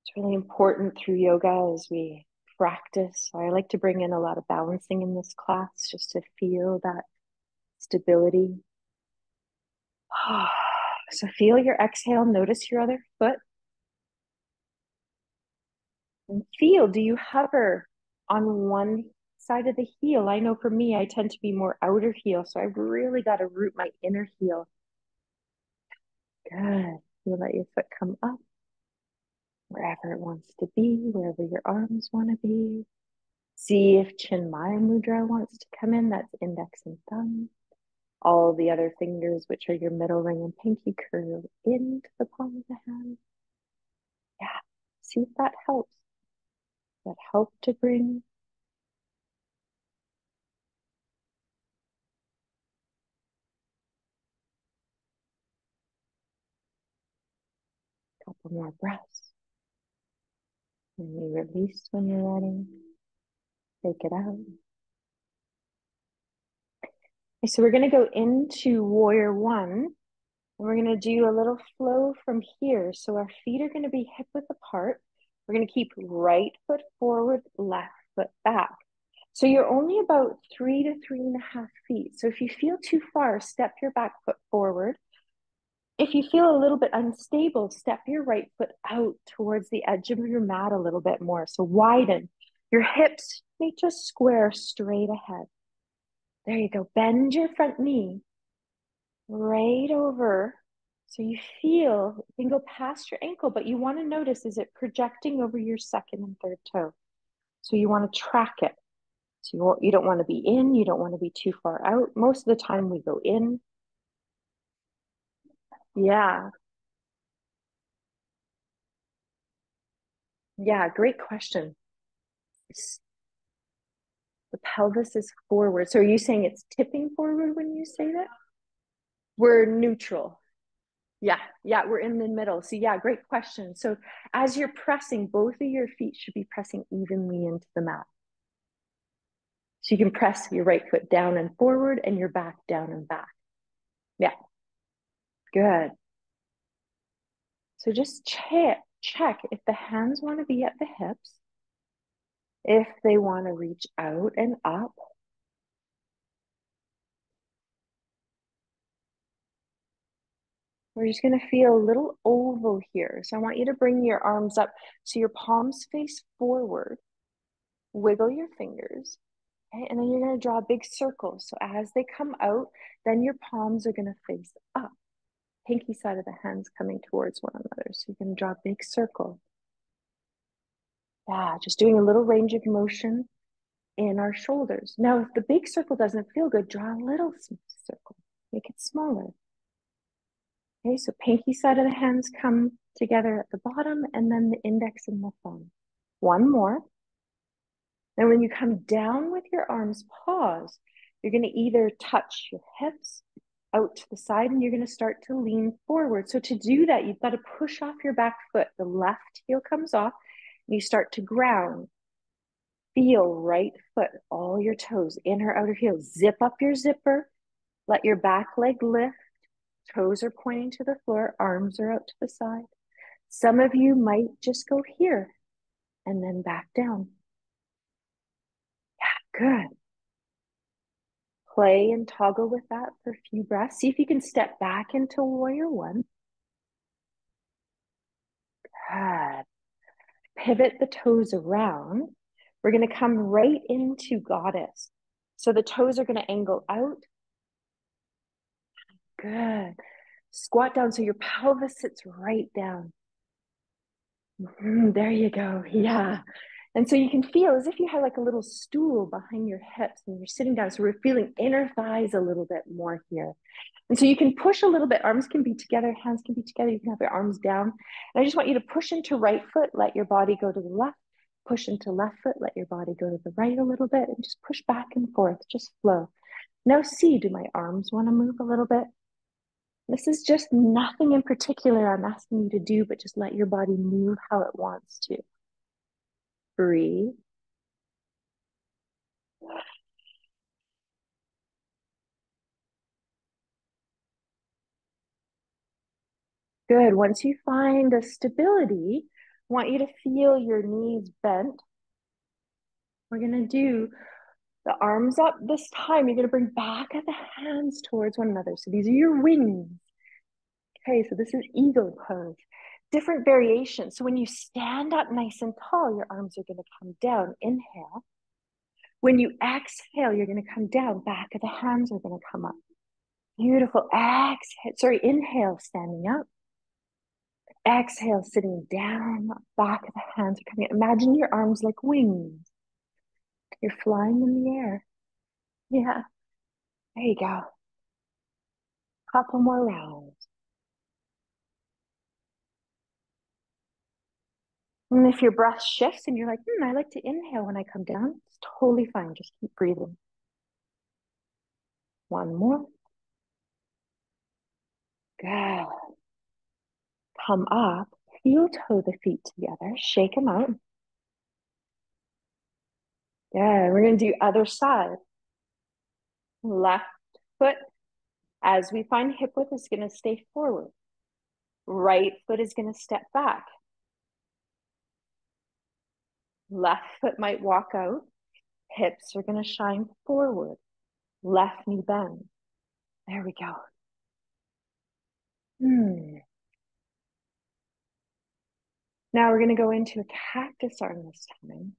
It's really important through yoga as we practice. I like to bring in a lot of balancing in this class just to feel that stability. So feel your exhale, notice your other foot, and feel, do you hover on one side of the heel? I know for me, I tend to be more outer heel, so I've really got to root my inner heel. Good. You let your foot come up wherever it wants to be, wherever your arms want to be. See if Chinmaya Mudra wants to come in. That's index and thumb. All the other fingers, which are your middle ring and pinky, curl into the palm of the hand. Yeah. See if that helps. That help to bring. A couple more breaths. And you release when you're ready. Take it out. Okay, so we're going to go into warrior one. And we're going to do a little flow from here. So our feet are going to be hip width apart. We're going to keep right foot forward, left foot back. So you're only about 3 to 3.5 feet. So if you feel too far, step your back foot forward. If you feel a little bit unstable, step your right foot out towards the edge of your mat a little bit more. So widen. Your hips may just square straight ahead. There you go. Bend your front knee right over. So you feel, you can go past your ankle, but you want to notice, is it projecting over your second and third toe? So you want to track it. So you don't want to be in, you don't want to be too far out. Most of the time we go in. Yeah. Yeah, great question. The pelvis is forward. So are you saying it's tipping forward when you say that? We're neutral. Yeah, yeah, we're in the middle. So yeah, great question. So as you're pressing, both of your feet should be pressing evenly into the mat. So you can press your right foot down and forward and your back down and back. Yeah, good. So just check if the hands want to be at the hips, if they want to reach out and up. We're just going to feel a little oval here. So I want you to bring your arms up so your palms face forward. Wiggle your fingers. Okay? And then you're going to draw a big circle. So as they come out, then your palms are going to face up. Pinky side of the hands coming towards one another. So you're going to draw a big circle. Yeah, just doing a little range of motion in our shoulders. Now, if the big circle doesn't feel good, draw a little circle. Make it smaller. Okay, so pinky side of the hands come together at the bottom, and then the index and the thumb. One more. Then when you come down with your arms, pause. You're going to either touch your hips out to the side, and you're going to start to lean forward. So to do that, you've got to push off your back foot. The left heel comes off, and you start to ground. Feel right foot, all your toes, inner, outer heel. Zip up your zipper. Let your back leg lift. Toes are pointing to the floor. Arms are out to the side. Some of you might just go here and then back down. Yeah, good. Play and toggle with that for a few breaths. See if you can step back into warrior one. Good. Pivot the toes around. We're going to come right into goddess. So the toes are going to angle out. Good. Squat down so your pelvis sits right down. There you go. Yeah. And so you can feel as if you had like a little stool behind your hips and you're sitting down. So we're feeling inner thighs a little bit more here. And so you can push a little bit. Arms can be together, hands can be together. You can have your arms down. And I just want you to push into right foot, let your body go to the left. Push into left foot, let your body go to the right a little bit, and just push back and forth. Just flow. Now see, do my arms want to move a little bit? This is just nothing in particular I'm asking you to do, but just let your body move how it wants to. Breathe. Good. Once you find a stability, want you to feel your knees bent. We're going to do the arms up this time. You're going to bring back of the hands towards one another. So these are your wings. Okay, so this is eagle pose. Different variations. So when you stand up nice and tall, your arms are going to come down. Inhale. When you exhale, you're going to come down. Back of the hands are going to come up. Beautiful. Inhale, standing up. Exhale, sitting down. Back of the hands are coming up. Imagine your arms like wings. You're flying in the air. Yeah. There you go. Couple more rounds. And if your breath shifts and you're like, I like to inhale when I come down, it's totally fine. Just keep breathing. One more. Good. Come up. Heel toe the feet together. Shake them out. Yeah, we're going to do other side. Left foot, as we find hip width, is going to stay forward. Right foot is going to step back. Left foot might walk out. Hips are going to shine forward. Left knee bend. There we go. Now we're going to go into a cactus arm this time.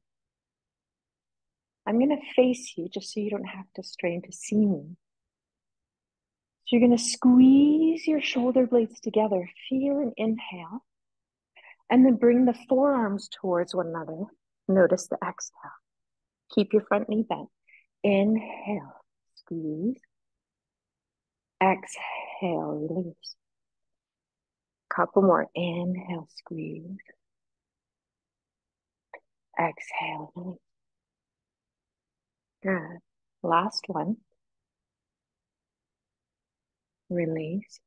I'm going to face you just so you don't have to strain to see me. So you're going to squeeze your shoulder blades together. Feel an inhale. And then bring the forearms towards one another. Notice the exhale. Keep your front knee bent. Inhale, squeeze. Exhale, release. Couple more. Inhale, squeeze. Exhale, release. Good. Last one. Release.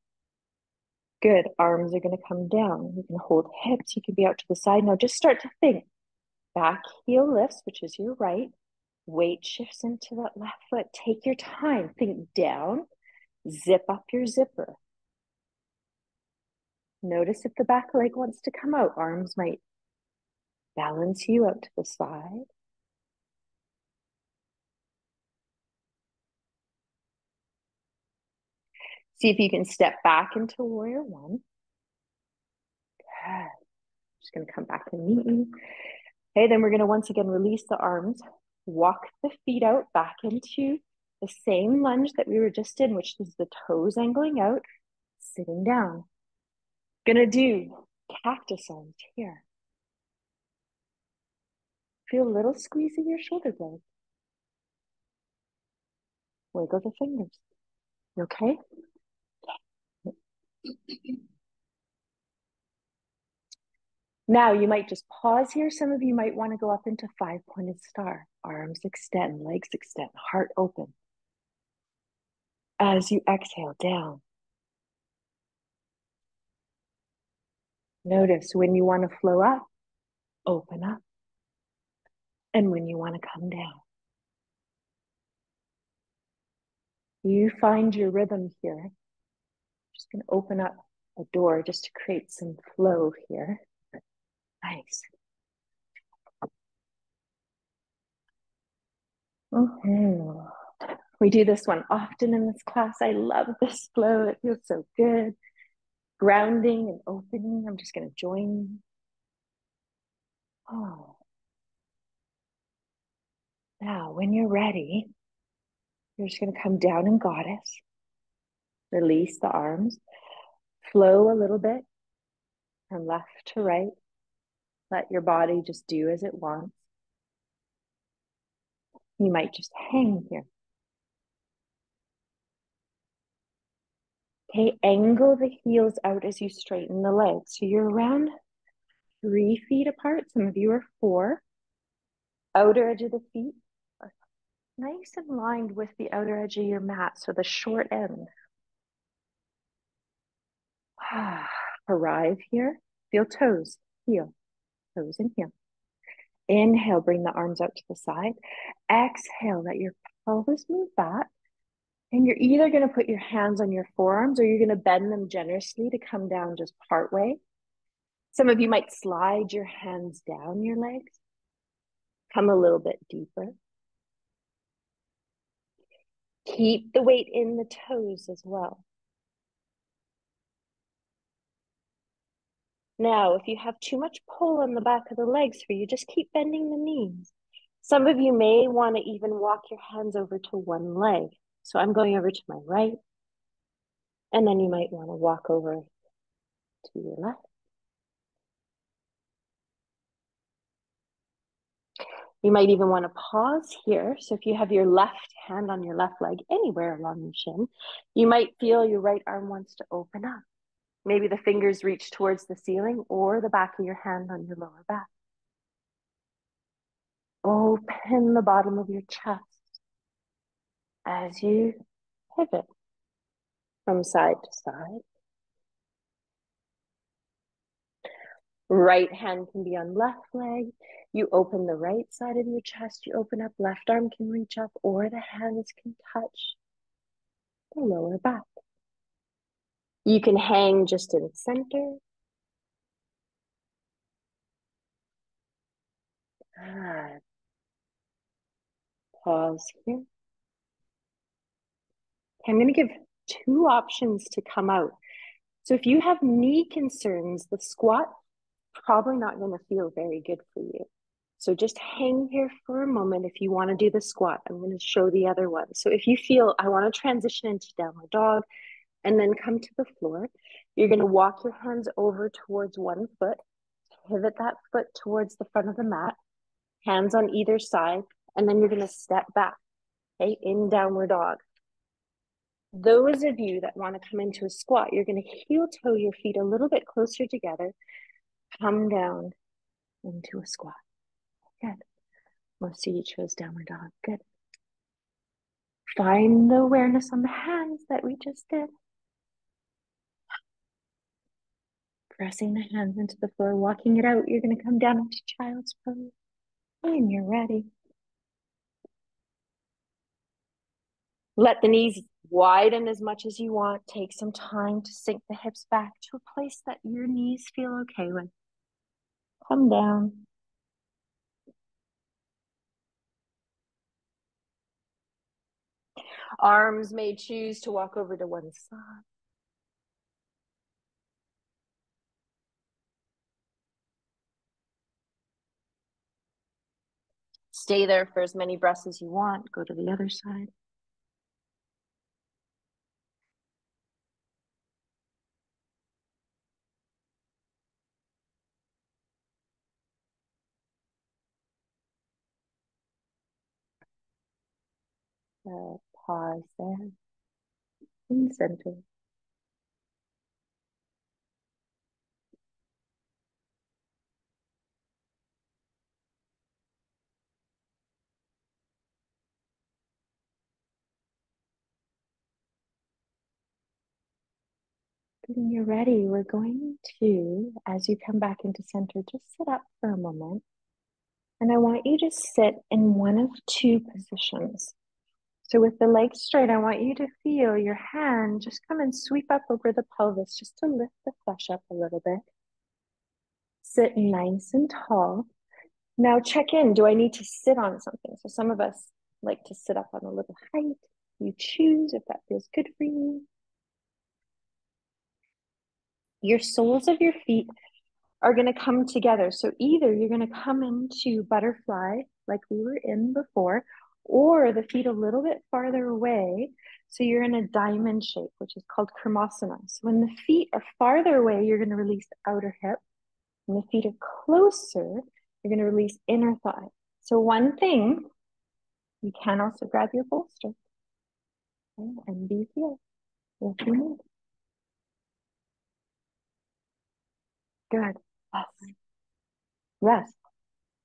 Good. Arms are going to come down. You can hold hips. You can be out to the side. Now just start to think. Back heel lifts, which is your right. Weight shifts into that left foot. Take your time. Think down. Zip up your zipper. Notice if the back leg wants to come out. Arms might balance you out to the side. See if you can step back into warrior one. Good. Just going to come back and meet you. Okay, then we're going to once again release the arms. Walk the feet out back into the same lunge that we were just in, which is the toes angling out, sitting down. Going to do cactus arms here. Feel a little squeeze in your shoulder blade. Wiggle the fingers. You okay? Now you might just pause here. Some of you might want to go up into five-pointed star. Arms extend, legs extend, heart open. As you exhale down. Notice when you want to flow up, open up. And when you want to come down. You find your rhythm here. Just going to open up a door just to create some flow here. Nice. We do this one often in this class. I love this flow. It feels so good. Grounding and opening. I'm just going to join. Now, when you're ready, you're just going to come down in goddess. Release the arms. Flow a little bit from left to right. Let your body just do as it wants. You might just hang here. Okay, angle the heels out as you straighten the legs. So you're around 3 feet apart. Some of you are 4. Outer edge of the feet are nice and lined with the outer edge of your mat. So the short end. Arrive here. Feel toes, heel, toes and heel. Inhale, bring the arms out to the side. Exhale, let your pelvis move back. And you're either going to put your hands on your forearms or you're going to bend them generously to come down just part way. Some of you might slide your hands down your legs, come a little bit deeper. Keep the weight in the toes as well. Now, if you have too much pull on the back of the legs for you, just keep bending the knees. Some of you may want to even walk your hands over to one leg. So I'm going over to my right, and then you might want to walk over to your left. You might even want to pause here. So if you have your left hand on your left leg anywhere along your shin, you might feel your right arm wants to open up. Maybe the fingers reach towards the ceiling or the back of your hand on your lower back. Open the bottom of your chest as you pivot from side to side. Right hand can be on left leg. You open the right side of your chest. You open up, left arm can reach up, or the hands can touch the lower back. You can hang just in center. Good. Pause here. Okay, I'm going to give two options to come out. So if you have knee concerns, the squat probably not going to feel very good for you. So just hang here for a moment if you want to do the squat. I'm going to show the other one. So if you feel I want to transition into downward dog and then come to the floor, you're going to walk your hands over towards one foot, pivot that foot towards the front of the mat, hands on either side, and then you're going to step back, okay, in downward dog. Those of you that want to come into a squat, you're going to heel toe your feet a little bit closer together, come down into a squat. Good. Most of you chose downward dog. Good. Find the awareness on the hands that we just did. Pressing the hands into the floor, walking it out. You're going to come down into child's pose when you're ready. Let the knees widen as much as you want. Take some time to sink the hips back to a place that your knees feel okay with. Come down. Arms may choose to walk over to one side. Stay there for as many breaths as you want. Go to the other side. Pause there. In center. When you're ready, we're going to, as you come back into center, just sit up for a moment. And I want you to sit in one of two positions. So with the legs straight, I want you to feel your hand just come and sweep up over the pelvis just to lift the flesh up a little bit. Sit nice and tall. Now check in. Do I need to sit on something? So some of us like to sit up on a little height. You choose if that feels good for you. Your soles of your feet are going to come together. So either you're going to come into butterfly like we were in before, or the feet a little bit farther away. So you're in a diamond shape, which is called Krimasana. So when the feet are farther away, you're going to release outer hip. When the feet are closer, you're going to release inner thigh. So one thing, you can also grab your bolster, okay, and be here if you need. Good. Yes. Yes.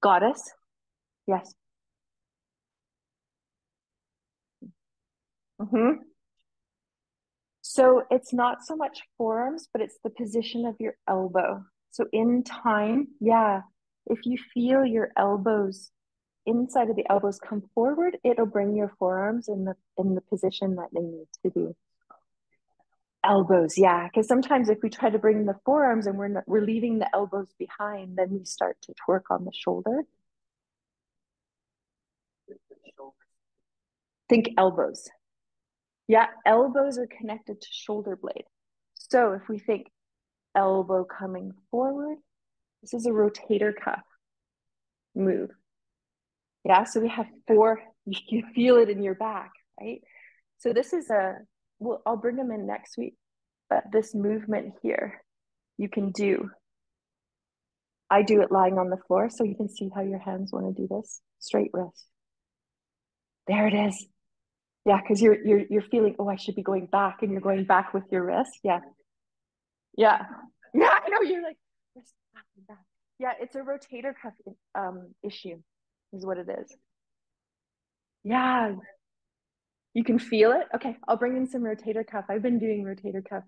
Goddess. Yes. Mm-hmm. So it's not so much forearms, but it's the position of your elbow. So in time, yeah, if you feel your elbows, inside of the elbows come forward, it'll bring your forearms in the position that they need to be. Elbows, yeah. Because sometimes if we try to bring the forearms and we're leaving the elbows behind, then we start to twerk on the shoulder. Think elbows. Yeah, elbows are connected to shoulder blade. So if we think elbow coming forward, this is a rotator cuff move. Yeah, so we have four, you feel it in your back, right? So this is well, I'll bring them in next week, but this movement here, you can do. I do it lying on the floor, so you can see how your hands want to do this. Straight wrist. There it is. Yeah, because you're feeling, oh, I should be going back, and you're going back with your wrist. Yeah. Yeah. Yeah, I know. You're like, wrist back and back. Yeah, it's a rotator cuff issue, is what it is. Yeah, you can feel it. Okay, I'll bring in some rotator cuff. I've been doing rotator cuff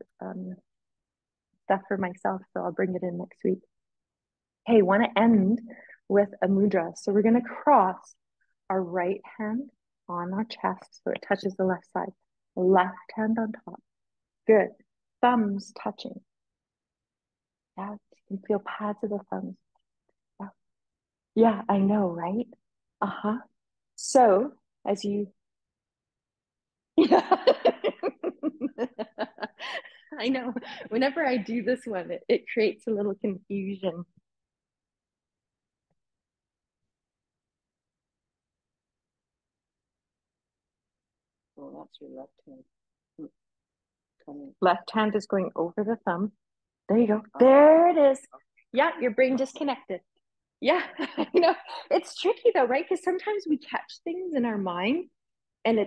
stuff for myself, so I'll bring it in next week. Hey, want to end with a mudra. So we're going to cross our right hand on our chest so it touches the left side. Left hand on top. Good. Thumbs touching. Yeah, you can feel pads of the thumbs. Yeah, yeah, I know, right? Uh-huh. So as you, yeah. I know. Whenever I do this one, it creates a little confusion. Oh, that's your left hand. Left hand is going over the thumb. There you go. There it is. Yeah, your brain disconnected. Yeah, you know, it's tricky though, right? Because sometimes we catch things in our mind and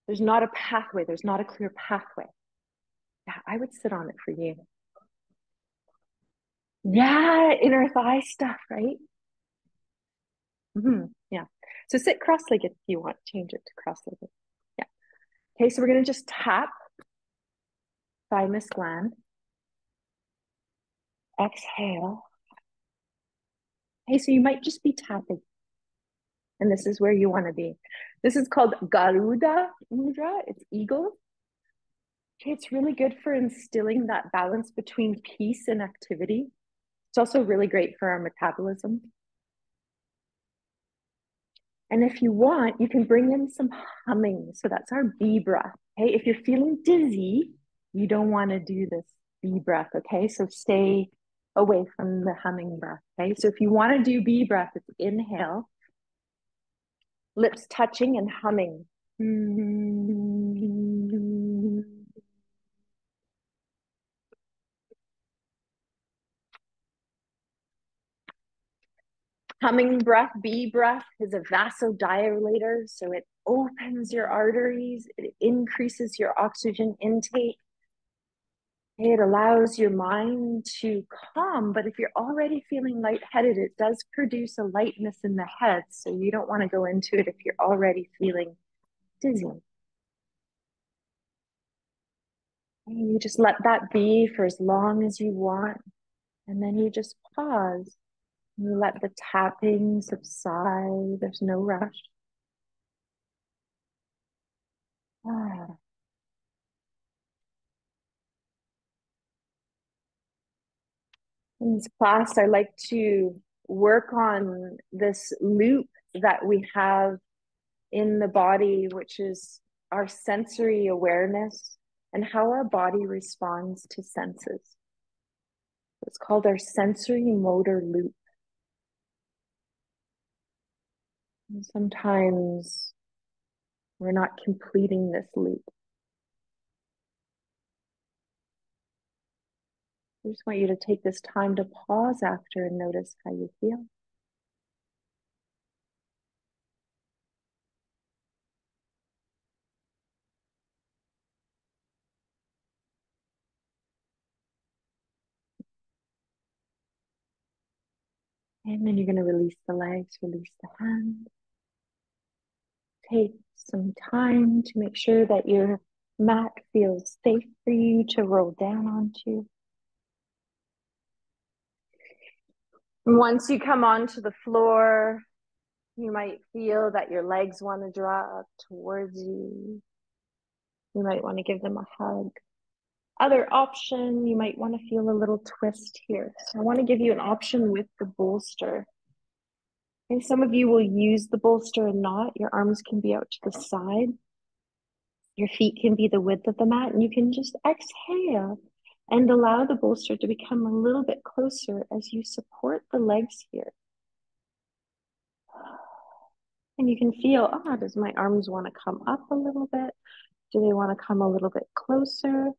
there's not a pathway, there's not a clear pathway. Yeah, I would sit on it for you. Yeah, inner thigh stuff, right? Yeah. So sit cross-legged if you want. Change it to cross-legged. Yeah. Okay, so we're gonna just tap thymus gland. Exhale. Hey, so you might just be tapping. And this is where you want to be. This is called Garuda Mudra. It's eagle. Okay, it's really good for instilling that balance between peace and activity. It's also really great for our metabolism. And if you want, you can bring in some humming. So that's our B breath. Okay, if you're feeling dizzy, you don't want to do this B breath. Okay, so stay away from the humming breath. Okay, so if you want to do B breath, it's inhale, lips touching and humming. Humming breath, B breath, is a vasodilator. So it opens your arteries, it increases your oxygen intake. It allows your mind to calm. But if you're already feeling lightheaded, it does produce a lightness in the head. So you don't want to go into it if you're already feeling dizzy. And you just let that be for as long as you want. And then you just pause. You let the tapping subside. There's no rush. Ah. In this class, I like to work on this loop that we have in the body, which is our sensory awareness and how our body responds to senses. It's called our sensory motor loop. And sometimes we're not completing this loop. I just want you to take this time to pause after and notice how you feel. And then you're going to release the legs, release the hands. Take some time to make sure that your mat feels safe for you to roll down onto. Once you come onto the floor, you might feel that your legs want to draw up towards you. You might want to give them a hug. Other option, you might want to feel a little twist here. So I want to give you an option with the bolster. And some of you will use the bolster and not. Your arms can be out to the side. Your feet can be the width of the mat, and you can just exhale and allow the bolster to become a little bit closer as you support the legs here. And you can feel, does my arms want to come up a little bit? Do they want to come a little bit closer?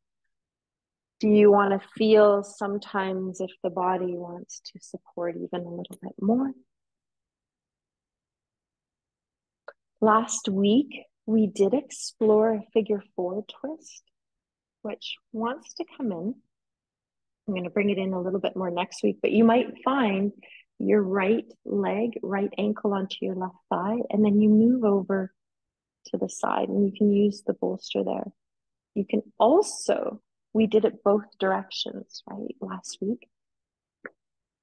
Do you want to feel sometimes if the body wants to support even a little bit more? Last week, we did explore a figure four twist, which wants to come in. I'm going to bring it in a little bit more next week, but you might find your right leg, right ankle onto your left thigh, and then you move over to the side and you can use the bolster there. You can also, we did it both directions, right, last week.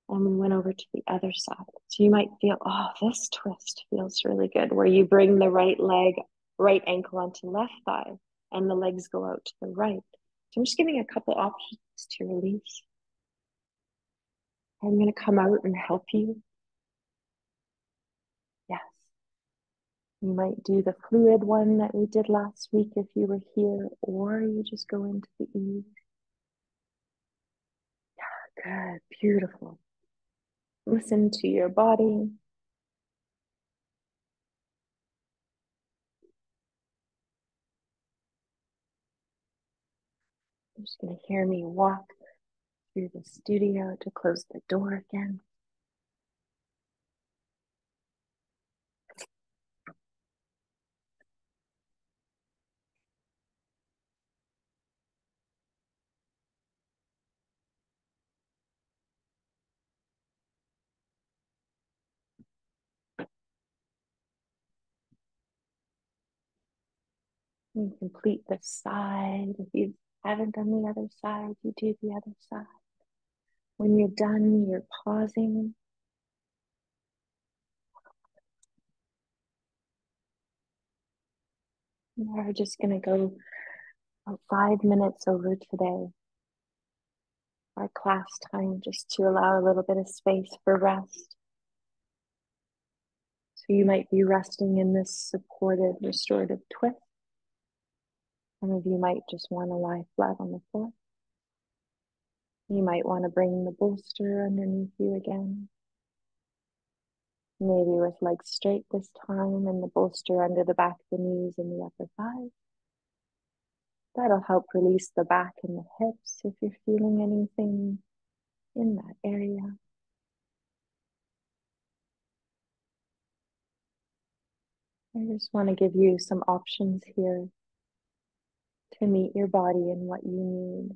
And we went over to the other side. So you might feel, this twist feels really good, where you bring the right leg, right ankle onto left thigh, and the legs go out to the right. So I'm just giving a couple options to release. I'm going to come out and help you. Yes. You might do the fluid one that we did last week if you were here, or you just go into the ease. Yeah, good, beautiful. Listen to your body. You're just going to hear me walk through the studio to close the door again. You complete this side. If you haven't done the other side, you do the other side. When you're done, you're pausing. We're just going to go about 5 minutes over today. Our class time, just to allow a little bit of space for rest. So you might be resting in this supported restorative twist. Some of you might just want to lie flat on the floor. You might want to bring the bolster underneath you again. Maybe with legs straight this time and the bolster under the back of the knees and the upper thighs. That'll help release the back and the hips if you're feeling anything in that area. I just want to give you some options here to meet your body and what you need.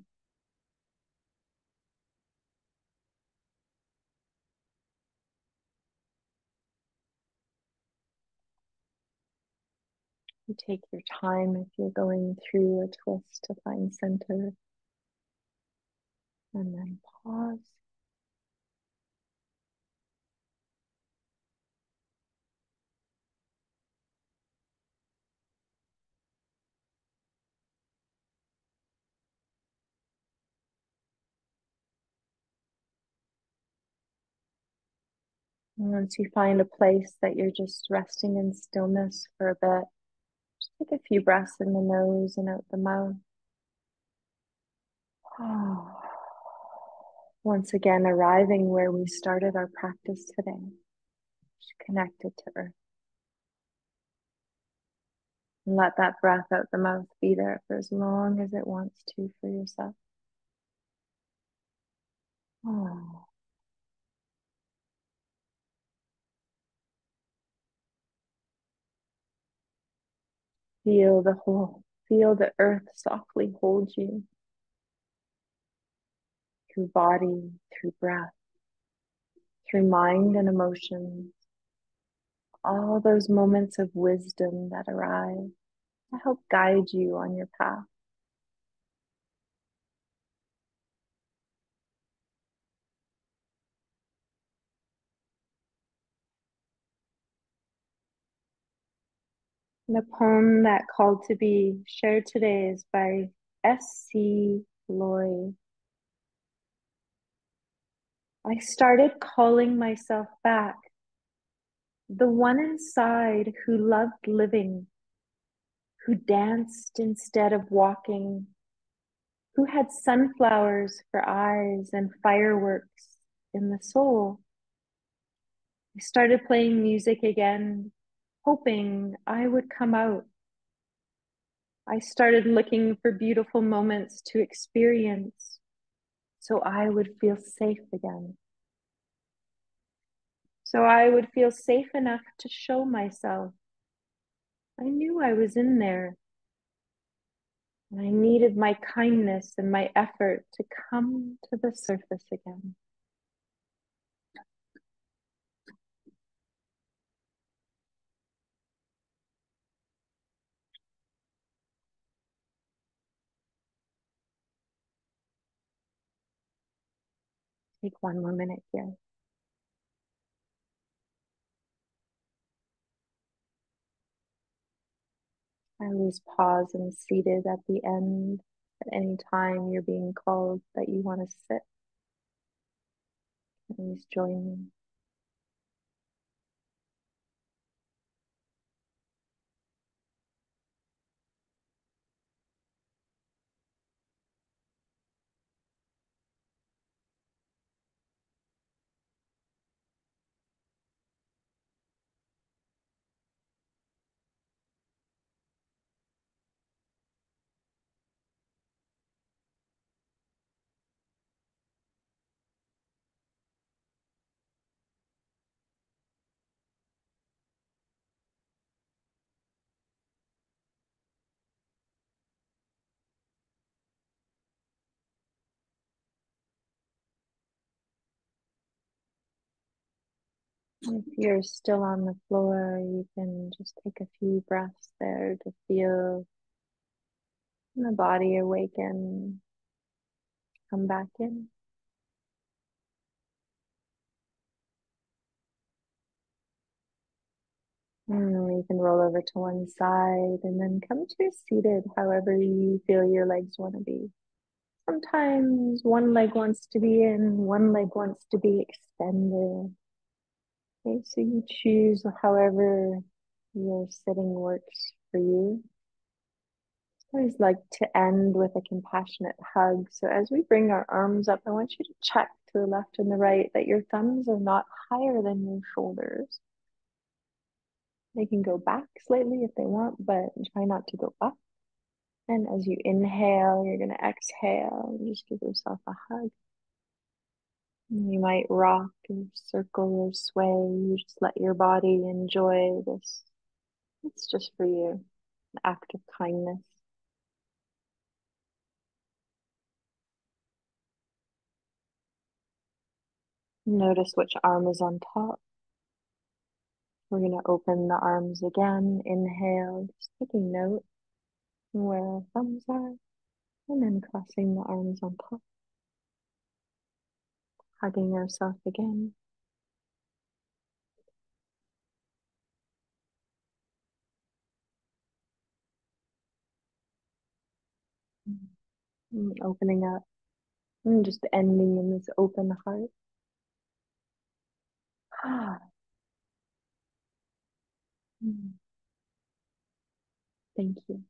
You take your time if you're going through a twist to find center. And then pause. And once you find a place that you're just resting in stillness for a bit, just take a few breaths in the nose and out the mouth. Oh. Once again, arriving where we started our practice today, just connected to earth. And let that breath out the mouth be there for as long as it wants to for yourself. Oh. Feel the earth softly hold you through body, through breath, through mind and emotions. All those moments of wisdom that arise to help guide you on your path. The poem that called to be shared today is by S.C. glory. I started calling myself back, the one inside who loved living, who danced instead of walking, who had sunflowers for eyes and fireworks in the soul. I started playing music again, hoping I would come out. I started looking for beautiful moments to experience so I would feel safe again. So I would feel safe enough to show myself. I knew I was in there. And I needed my kindness and my effort to come to the surface again. Take one more minute here. I always pause and seated at the end at any time you're being called that you want to sit. Always join me. If you're still on the floor, you can just take a few breaths there to feel the body awaken, come back in. And then you can roll over to one side and then come to seated, however you feel your legs want to be. Sometimes one leg wants to be in, one leg wants to be extended. Okay, so you choose however your sitting works for you. I always like to end with a compassionate hug. So as we bring our arms up, I want you to check to the left and the right that your thumbs are not higher than your shoulders. They can go back slightly if they want, but try not to go up. And as you inhale, you're going to exhale and just give yourself a hug. And you might rock or circle or sway. You just let your body enjoy this. It's just for you, an act of kindness. Notice which arm is on top. We're going to open the arms again. Inhale, just taking note where our thumbs are, and then crossing the arms on top, hugging ourselves again. And opening up and just ending in this open heart. Ah. Thank you.